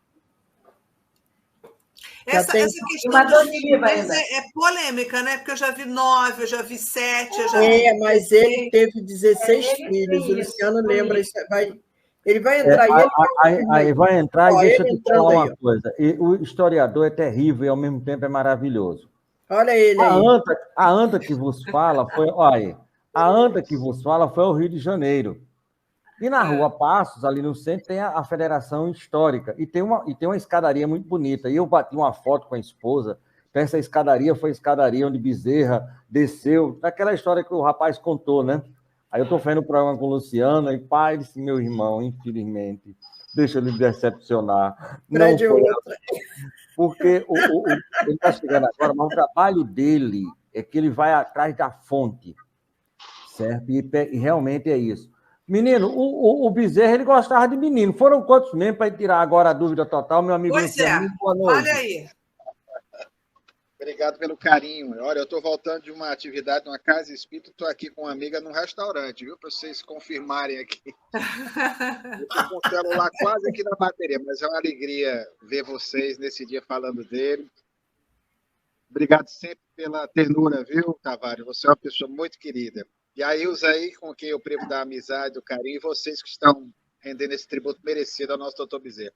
Essa questão dos filhos é polêmica, né? Porque eu já vi 9, eu já vi 7, eu já vi... Mas ele teve 16 filhos. O Luciano lembra isso. Ele vai entrar aí vai entrar e deixa eu te falar uma coisa. E o historiador é terrível e ao mesmo tempo é maravilhoso. Olha ele aí. A anta que vos fala foi... Olha, a anta que vos fala foi o Rio de Janeiro. E na Rua Passos, ali no centro, tem a Federação Histórica. E tem uma escadaria muito bonita. E eu bati uma foto com a esposa. Então, essa escadaria foi a escadaria onde Bezerra desceu. Daquela história que o rapaz contou, né? Aí eu estou fazendo o programa com o Luciano. E pai disse, meu irmão, infelizmente, deixa ele decepcionar. Não foi... Porque ele está chegando agora, mas o trabalho dele é que ele vai atrás da fonte. Certo? E realmente é isso. Menino, o Bezerra, ele gostava de menino. Foram quantos mesmo para tirar agora a dúvida total, meu amigo Luciano? Boa noite. Olha aí. Obrigado pelo carinho. Olha, eu estou voltando de uma atividade numa casa espírita, estou aqui com uma amiga num restaurante, viu? Para vocês confirmarem aqui. Eu estou com o celular quase aqui na bateria, mas é uma alegria ver vocês nesse dia falando dele. Obrigado sempre pela ternura, viu, Tavares? Você é uma pessoa muito querida. E a Ilza aí, com quem eu privo da amizade, do carinho, e vocês que estão rendendo esse tributo merecido ao nosso doutor Bezerra.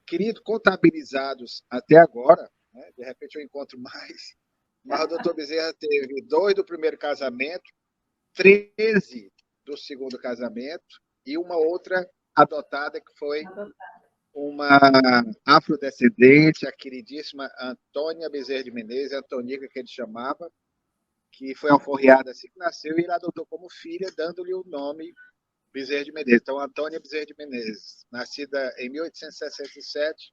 Querido, contabilizados até agora, né, de repente eu encontro mais, mas o doutor Bezerra teve 2 do primeiro casamento, 13 do segundo casamento e uma outra adotada, que foi uma afrodescendente, a queridíssima Antônia Bezerra de Menezes, Antonica, que ele chamava, que foi alforriada assim que nasceu, e ele adotou como filha, dando-lhe o nome Bezerra de Menezes. Então, Antônia Bezerra de Menezes, nascida em 1867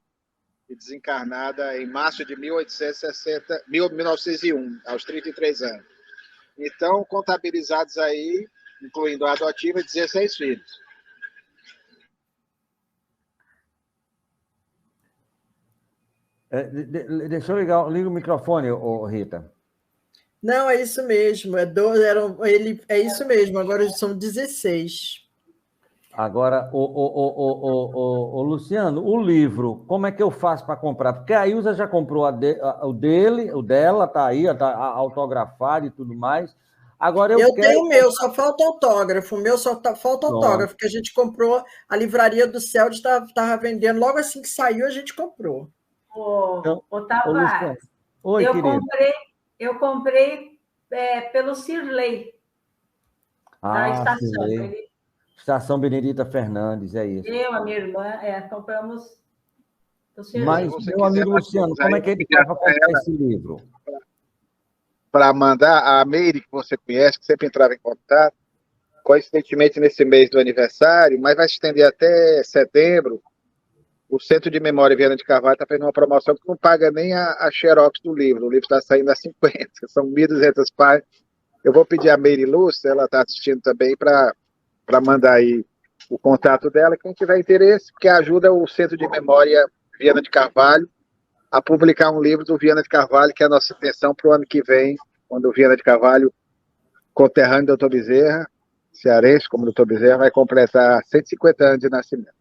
e desencarnada em março de 1901, aos 33 anos. Então, contabilizados aí, incluindo a adotiva, 16 filhos. Deixa eu liga o microfone, Rita. Não, é isso mesmo. É isso mesmo. Agora são 16. Agora, o Luciano, o livro, como é que eu faço para comprar? Porque a Ilza já comprou o dela, está aí, está autografado e tudo mais. Agora eu quero... tenho o meu, só falta autógrafo. O meu só falta autógrafo, que a gente comprou, a Livraria do Céu estava vendendo. Logo assim que saiu, a gente comprou. Ô Tavares, oi, querido. Eu comprei pelo Cirlei, da estação. Cirlei. Estação Benedita Fernandes, é isso. Eu, a minha irmã, compramos do Cirlei. Mas, meu amigo Luciano, como é que ele quer para comprar esse livro? Para mandar a Meire, que você conhece, que sempre entrava em contato, coincidentemente nesse mês do aniversário, mas vai se estender até setembro. O Centro de Memória Viana de Carvalho está fazendo uma promoção que não paga nem a xerox do livro. O livro está saindo a 50, são 1.200 páginas. Eu vou pedir a Meire Lúcia, ela está assistindo também, para mandar aí o contato dela. Quem tiver interesse, porque ajuda o Centro de Memória Viana de Carvalho a publicar um livro do Viana de Carvalho, que é a nossa intenção para o ano que vem, quando o Viana de Carvalho, conterrâneo do Dr. Bezerra, cearense como o Dr. Bezerra, vai completar 150 anos de nascimento.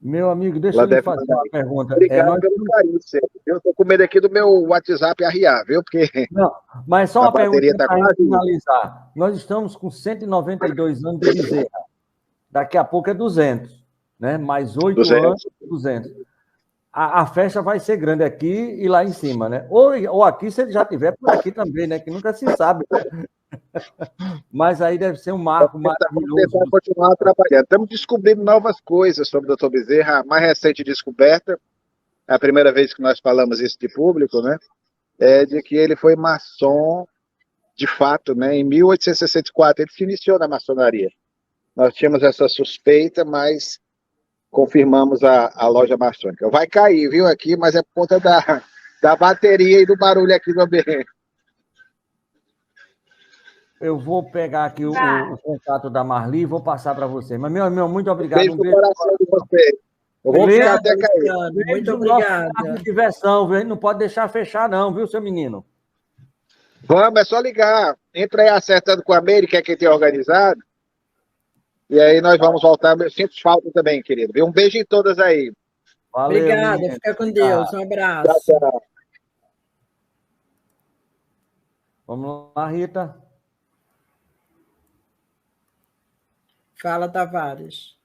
Meu amigo, deixa eu lhe fazer uma pergunta. Obrigado pelo carinho, eu estou com medo aqui do meu WhatsApp arriar, viu? Porque não, mas só uma pergunta para finalizar. Nós estamos com 192 anos de Bezerra. Daqui a pouco é 200, né? Mais 8 anos, 200. A festa vai ser grande aqui e lá em cima, né? Ou aqui, se ele já estiver por aqui também, né? Que nunca se sabe. Mas aí deve ser um marco maravilhoso. Vamos continuar trabalhando. Estamos descobrindo novas coisas sobre o Dr. Bezerra. A mais recente descoberta, a primeira vez que nós falamos isso de público, né, é de que ele foi maçom de fato, né? Em 1864 ele se iniciou na maçonaria. Nós tínhamos essa suspeita, mas confirmamos a loja maçônica. Vai cair, viu, aqui, mas é por conta da bateria e do barulho aqui do ambiente. Eu vou pegar aqui o contato da Marli e vou passar para você. Mas, meu irmão, muito obrigado. Beijo no coração de vocês. Eu vou ficar até cair. Muito obrigada. De diversão, viu? A gente não pode deixar fechar, não, viu, seu menino? Vamos, é só ligar. Entra aí acertando com a Meire, que é quem tem organizado. E aí nós vamos voltar. Eu sinto falta também, querido. Um beijo em todas aí. Valeu, obrigada, menino. fica com Deus. Um abraço. Tchau, tchau. Vamos lá, Rita. Fala, Tavares.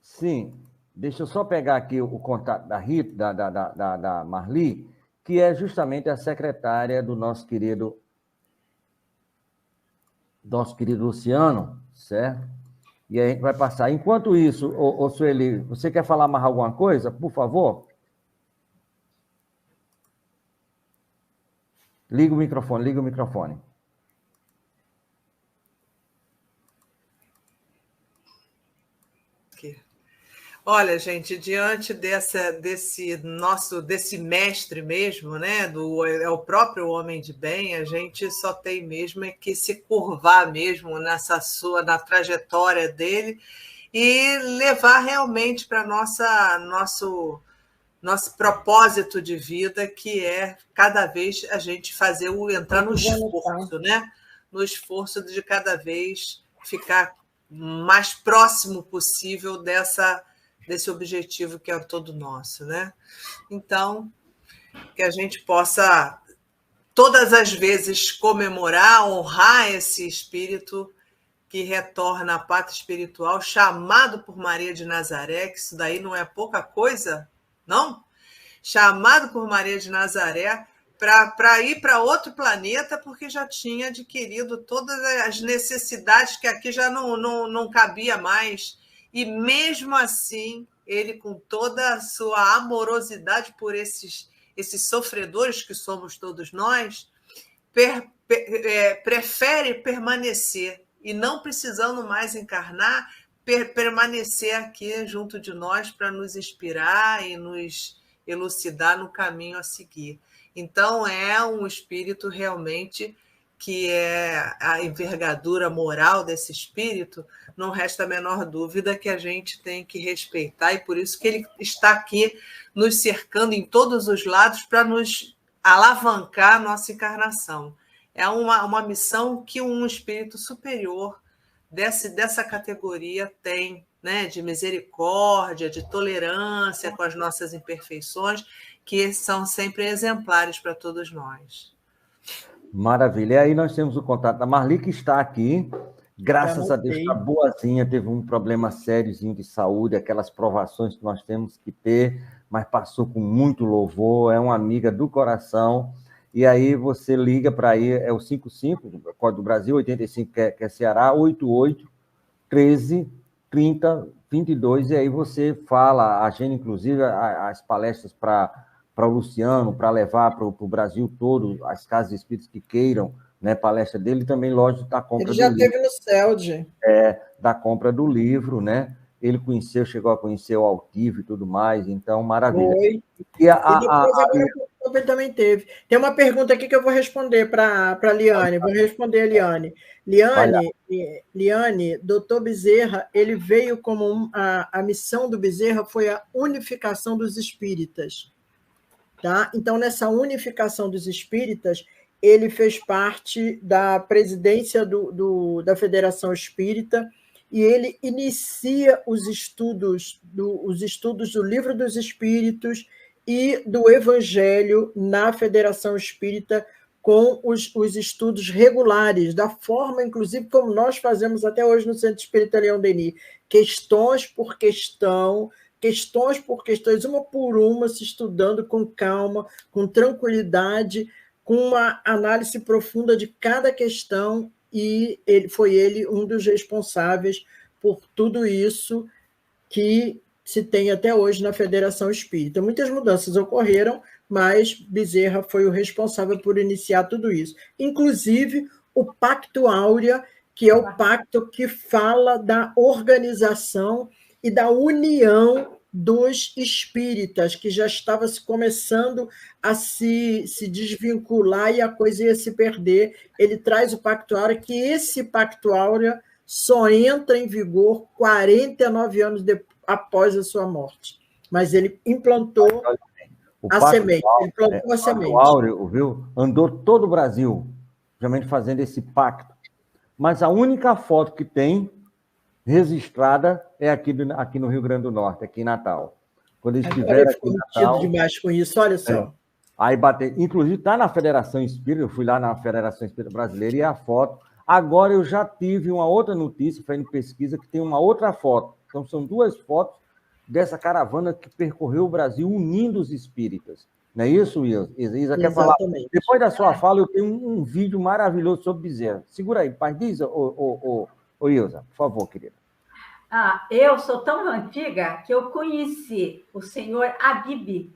Sim, deixa eu só pegar aqui o contato da Rita, da Marli, que é justamente a secretária do nosso querido Luciano, certo? E aí a gente vai passar. Enquanto isso, ô Sueli, você quer falar mais alguma coisa, por favor? Liga o microfone. Olha, gente, diante desse mestre mesmo, né, é o próprio homem de bem, a gente só tem mesmo que se curvar mesmo na trajetória dele e levar realmente para nosso propósito de vida, que é cada vez a gente entrar no esforço, né? No esforço de cada vez ficar mais próximo possível desse objetivo que é todo nosso, né? Então, que a gente possa todas as vezes comemorar, honrar esse espírito que retorna à pátria espiritual, chamado por Maria de Nazaré, que isso daí não é pouca coisa, não? Chamado por Maria de Nazaré para ir para outro planeta, porque já tinha adquirido todas as necessidades que aqui já não cabia mais. E mesmo assim, ele, com toda a sua amorosidade por esses sofredores que somos todos nós, prefere permanecer e, não precisando mais encarnar, permanecer aqui junto de nós para nos inspirar e nos elucidar no caminho a seguir. Então, é um espírito realmente que é a envergadura moral desse espírito, não resta a menor dúvida que a gente tem que respeitar, e por isso que ele está aqui nos cercando em todos os lados para nos alavancar a nossa encarnação. É uma missão que um espírito superior dessa categoria tem, né, de misericórdia, de tolerância com as nossas imperfeições, que são sempre exemplares para todos nós. Maravilha. E aí nós temos o contato da Marli, que está aqui. Graças a Deus, está boazinha, teve um problema sériozinho de saúde, aquelas provações que nós temos que ter, mas passou com muito louvor, é uma amiga do coração. E aí você liga para aí, é o 55, Código do Brasil, 85, que é Ceará, 88 13 30 22, e aí você fala, agenda inclusive as palestras para o Luciano, para levar para o Brasil todo, as casas espíritas que queiram, né, palestra dele, também, lógico, da compra do livro. Ele já esteve no CELD. Da compra do livro, né? Ele chegou a conhecer o Altivo e tudo mais, então, maravilha. Foi. E depois agora também teve. Tem uma pergunta aqui que eu vou responder para a Liane. Vou responder a Liane. Liane, doutor Bezerra, ele veio como a missão do Bezerra foi a unificação dos espíritas. Tá? Então, nessa unificação dos espíritas, ele fez parte da presidência da Federação Espírita e ele inicia os estudos do Livro dos Espíritos e do Evangelho na Federação Espírita com os estudos regulares, da forma, inclusive, como nós fazemos até hoje no Centro Espírita Leão Denis, questões por questões, uma por uma, se estudando com calma, com tranquilidade, com uma análise profunda de cada questão, e foi ele um dos responsáveis por tudo isso que se tem até hoje na Federação Espírita. Muitas mudanças ocorreram, mas Bezerra foi o responsável por iniciar tudo isso. Inclusive, o Pacto Áurea, que é o pacto que fala da organização e da união dos espíritas, que já estava começando a se desvincular e a coisa ia se perder. Ele traz o Pacto Áureo, que esse Pacto Áureo só entra em vigor 49 anos após a sua morte. Mas ele implantou a semente. Ele plantou a semente. O Áureo, viu? Andou todo o Brasil, realmente fazendo esse pacto. Mas a única foto que tem registrada é aqui no Rio Grande do Norte, aqui em Natal. Quando eles estiveram aqui em Natal... demais com isso, olha só. Aí bateu... Inclusive, está na Federação Espírita, eu fui lá na Federação Espírita Brasileira e a foto. Agora eu já tive uma outra notícia, fazendo pesquisa, que tem uma outra foto. Então, são duas fotos dessa caravana que percorreu o Brasil unindo os espíritas. Não é isso, Isa? Quer falar? Depois da sua fala, eu tenho um vídeo maravilhoso sobre Bezerra. Segura aí, pai. Diz, Ilza, por favor, querida. Eu sou tão antiga que eu conheci o senhor Habib,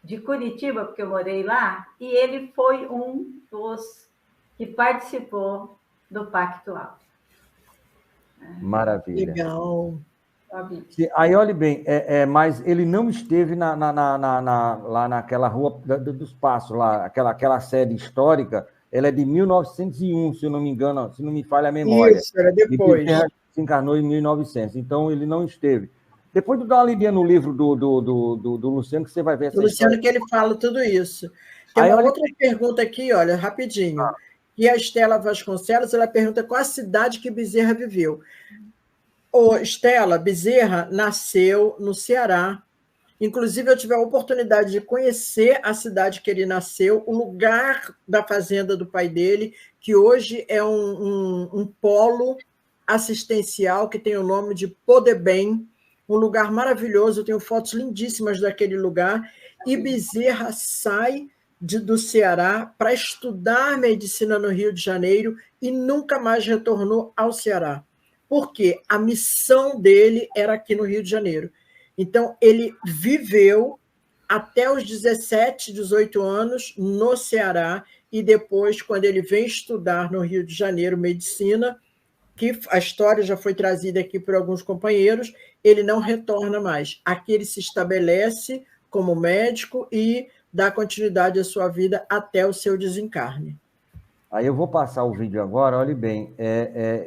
de Curitiba, porque eu morei lá, e ele foi um dos que participou do Pacto Áureo. Maravilha. Legal. Aí, olhe bem, mas ele não esteve lá naquela Rua dos Passos, lá, aquela sede histórica, ela é de 1901, se eu não me engano, se não me falha a memória. Isso, era depois. Ele se encarnou em 1900, então ele não esteve. Depois de dar uma lidinha no livro do Luciano, que você vai ver essa Luciano, história. que ele fala tudo isso. Tem uma outra pergunta aqui, olha, rapidinho. E a Estela Vasconcelos, ela pergunta qual a cidade que Bezerra viveu. Estela, Bezerra nasceu no Ceará. Inclusive, eu tive a oportunidade de conhecer a cidade que ele nasceu, o lugar da fazenda do pai dele, que hoje é um polo assistencial que tem o nome de Podebem, um lugar maravilhoso. Eu tenho fotos lindíssimas daquele lugar. E Bezerra sai do Ceará para estudar medicina no Rio de Janeiro e nunca mais retornou ao Ceará. Porque a missão dele era aqui no Rio de Janeiro. Então, ele viveu até os 17, 18 anos no Ceará, e depois, quando ele vem estudar no Rio de Janeiro medicina, que a história já foi trazida aqui por alguns companheiros, ele não retorna mais. Aqui ele se estabelece como médico e dá continuidade à sua vida até o seu desencarne. Aí eu vou passar o vídeo agora, olhe bem.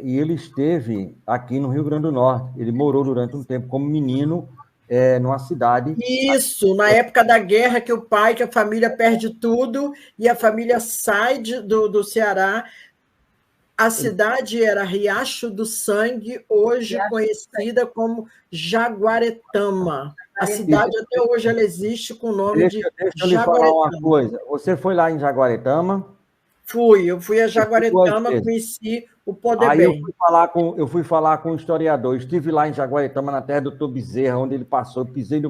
E ele esteve aqui no Rio Grande do Norte. Ele morou durante um tempo como menino numa cidade... Isso, na época da guerra, que a família perde tudo e a família sai do Ceará. A cidade era Riacho do Sangue, hoje conhecida como Jaguaretama. A cidade até hoje ela existe com o nome de Jaguaretama. Deixa eu lhe falar uma coisa. Você foi lá em Jaguaretama? Eu fui a Jaguaretama, conheci o Podebem. Aí eu fui falar com o historiador. Estive lá em Jaguaretama, na terra do Dr. Bezerra, onde ele passou. Pisei.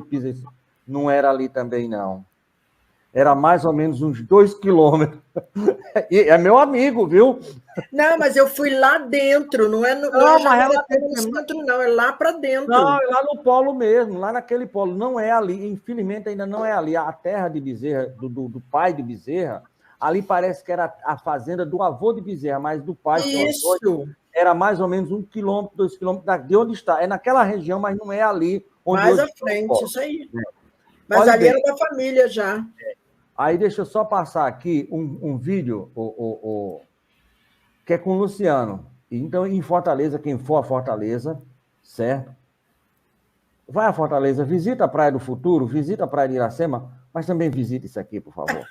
Não era ali também, não. Era mais ou menos uns 2 quilômetros. E é meu amigo, viu? Não, mas eu fui lá dentro, não é no centro, não, é lá para dentro. Não, é lá no polo mesmo, lá naquele polo. Não é ali, infelizmente ainda não é ali. A terra de Bezerra, do pai de Bezerra, ali parece que era a fazenda do avô de Bezerra, mas do pai... Isso. Era mais ou menos 1 quilômetro, 2 quilômetros de onde está. É naquela região, mas não é ali. Onde mais à frente, isso aí. Mas olha ali bem, era da família já. Aí deixa eu só passar aqui um vídeo que é com o Luciano. Então, em Fortaleza, quem for a Fortaleza, certo? Vai a Fortaleza, visita a Praia do Futuro, visita a Praia de Iracema, mas também visita isso aqui, por favor.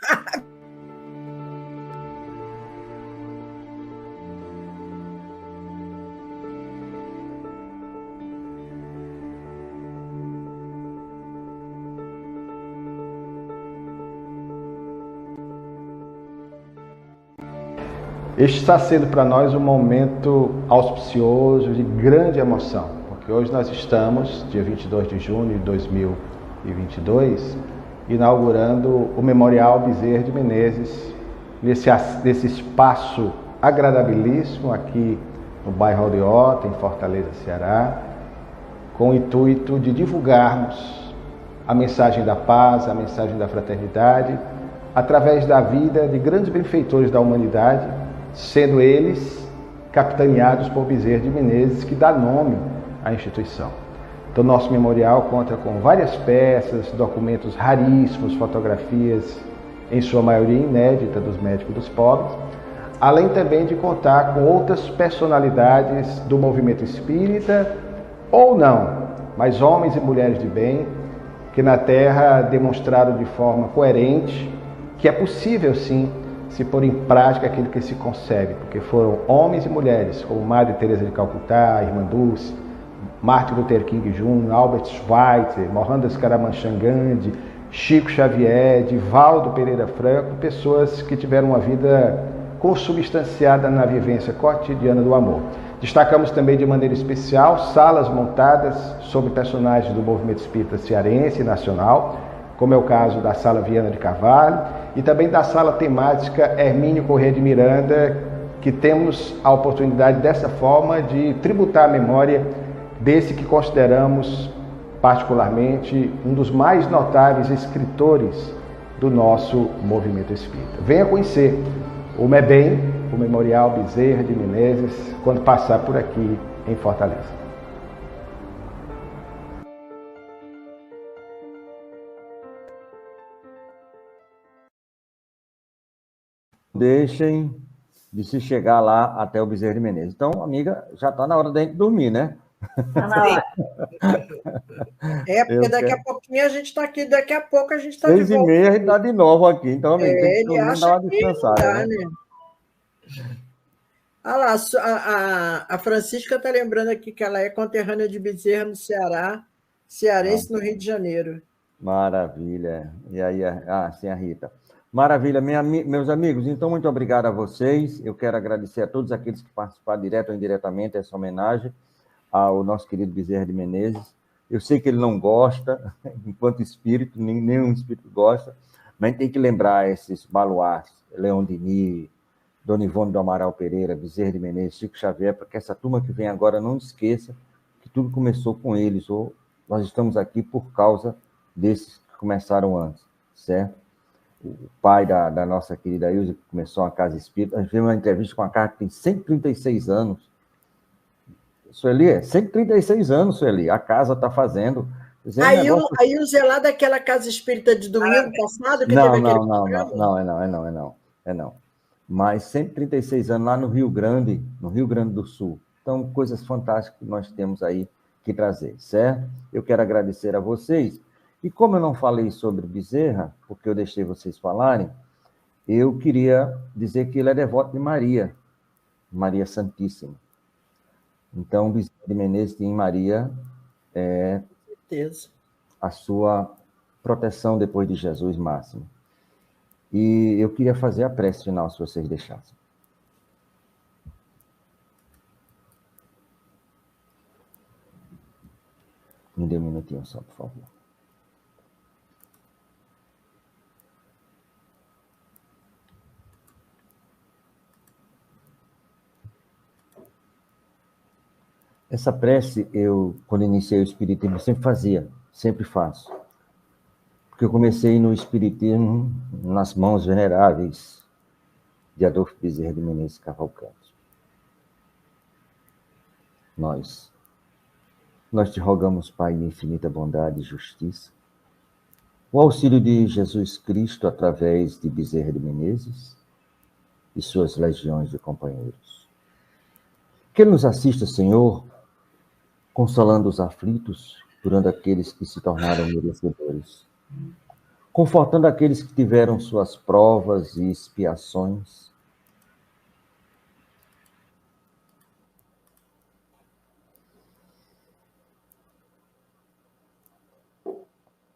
Este está sendo para nós um momento auspicioso, de grande emoção, porque hoje nós estamos, dia 22 de junho de 2022, inaugurando o Memorial Bezerra de Menezes, nesse espaço agradabilíssimo aqui no bairro Aldeota, em Fortaleza, Ceará, com o intuito de divulgarmos a mensagem da paz, a mensagem da fraternidade, através da vida de grandes benfeitores da humanidade, sendo eles capitaneados por Bezerra de Menezes, que dá nome à instituição. Então, nosso memorial conta com várias peças, documentos raríssimos, fotografias, em sua maioria inédita, dos médicos dos pobres, além também de contar com outras personalidades do movimento espírita, ou não, mas homens e mulheres de bem, que na Terra demonstraram de forma coerente que é possível, sim, se pôr em prática aquilo que se concebe, porque foram homens e mulheres, como Madre Teresa de Calcutá, Irmã Dulce, Martin Luther King Jr., Albert Schweitzer, Mohandas Karamchand Gandhi, Chico Xavier, Divaldo Pereira Franco, pessoas que tiveram uma vida consubstanciada na vivência cotidiana do amor. Destacamos também de maneira especial salas montadas sobre personagens do movimento espírita cearense e nacional, como é o caso da Sala Viana de Carvalho e também da Sala Temática Hermínio Corrêa de Miranda, que temos a oportunidade dessa forma de tributar a memória desse que consideramos particularmente um dos mais notáveis escritores do nosso movimento espírita. Venha conhecer o MEBEM, o Memorial Bezerra de Menezes, quando passar por aqui em Fortaleza. Deixem de se chegar lá até o Bezerra de Menezes. Então, amiga, já está na hora da gente dormir, né? É, porque daqui a pouquinho a gente está aqui, daqui a pouco a gente está de volta. 6h30 a gente está de novo aqui, então, amigo, tem que ele acha dar uma que descansada. não dá, né? Olha lá, a Francisca está lembrando aqui que ela é conterrânea de Bezerra no Ceará, cearense no Rio de Janeiro. Maravilha. E aí, sim, a Rita. Maravilha, meus amigos, então muito obrigado a vocês. Eu quero agradecer a todos aqueles que participaram direto ou indiretamente dessa homenagem ao nosso querido Bezerra de Menezes. Eu sei que ele não gosta, enquanto espírito, nenhum espírito gosta, mas tem que lembrar esses baluartes, Leon Denis, Dona Ivone do Amaral Pereira, Bezerra de Menezes, Chico Xavier, para que essa turma que vem agora não esqueça que tudo começou com eles, ou nós estamos aqui por causa desses que começaram antes, certo? O pai da nossa querida Ilza, que começou a Casa Espírita, a gente fez uma entrevista com a cara que tem 136 anos. Sueli, 136 anos, Sueli, a casa está fazendo. A Ilza é lá daquela Casa Espírita de domingo passado? Que não, teve aquele não. Mas 136 anos lá no Rio Grande do Sul. Então, coisas fantásticas que nós temos aí que trazer, certo? Eu quero agradecer a vocês. E como eu não falei sobre Bezerra, porque eu deixei vocês falarem, eu queria dizer que ele é devoto de Maria Santíssima. Então, Bezerra de Menezes tem Maria a sua proteção depois de Jesus máximo. E eu queria fazer a prece final, se vocês deixassem. Me dê um minutinho só, por favor. Essa prece, quando iniciei o Espiritismo, sempre faço. Porque eu comecei no Espiritismo nas mãos veneráveis de Adolfo Bezerra de Menezes Cavalcanti. Nós te rogamos, Pai, de infinita bondade e justiça, o auxílio de Jesus Cristo através de Bezerra de Menezes e suas legiões de companheiros. Que Ele nos assista, Senhor, consolando os aflitos, curando aqueles que se tornaram merecedores, confortando aqueles que tiveram suas provas e expiações,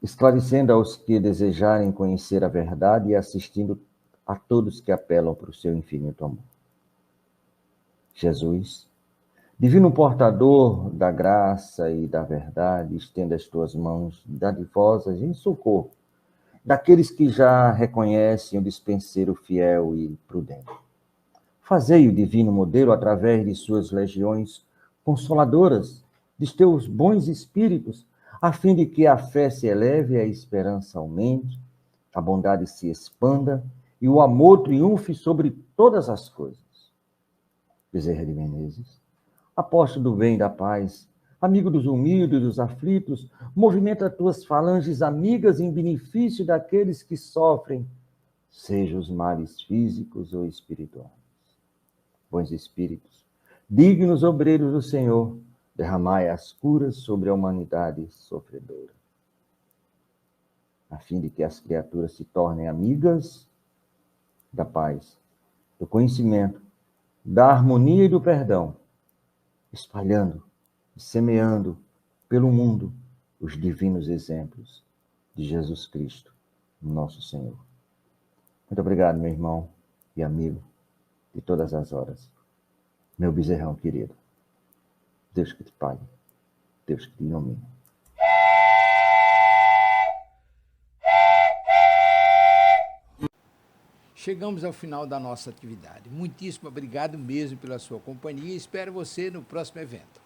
esclarecendo aos que desejarem conhecer a verdade e assistindo a todos que apelam para o seu infinito amor. Jesus, divino portador da graça e da verdade, estenda as tuas mãos dadivosas em socorro daqueles que já reconhecem o dispenseiro fiel e prudente. Fazei o divino modelo através de suas legiões consoladoras, de teus bons espíritos, a fim de que a fé se eleve, a esperança aumente, a bondade se expanda e o amor triunfe sobre todas as coisas. Bezerra de Menezes, apóstolo do bem e da paz, amigo dos humildes, dos aflitos, movimenta tuas falanges amigas em benefício daqueles que sofrem, seja os males físicos ou espirituais. Bons espíritos, dignos obreiros do Senhor, derramai as curas sobre a humanidade sofredora, a fim de que as criaturas se tornem amigas da paz, do conhecimento, da harmonia e do perdão, espalhando e semeando pelo mundo os divinos exemplos de Jesus Cristo, nosso Senhor. Muito obrigado, meu irmão e amigo de todas as horas, meu bezerrão querido. Deus que te pague, Deus que te ilumine. Chegamos ao final da nossa atividade. Muitíssimo obrigado mesmo pela sua companhia e espero você no próximo evento.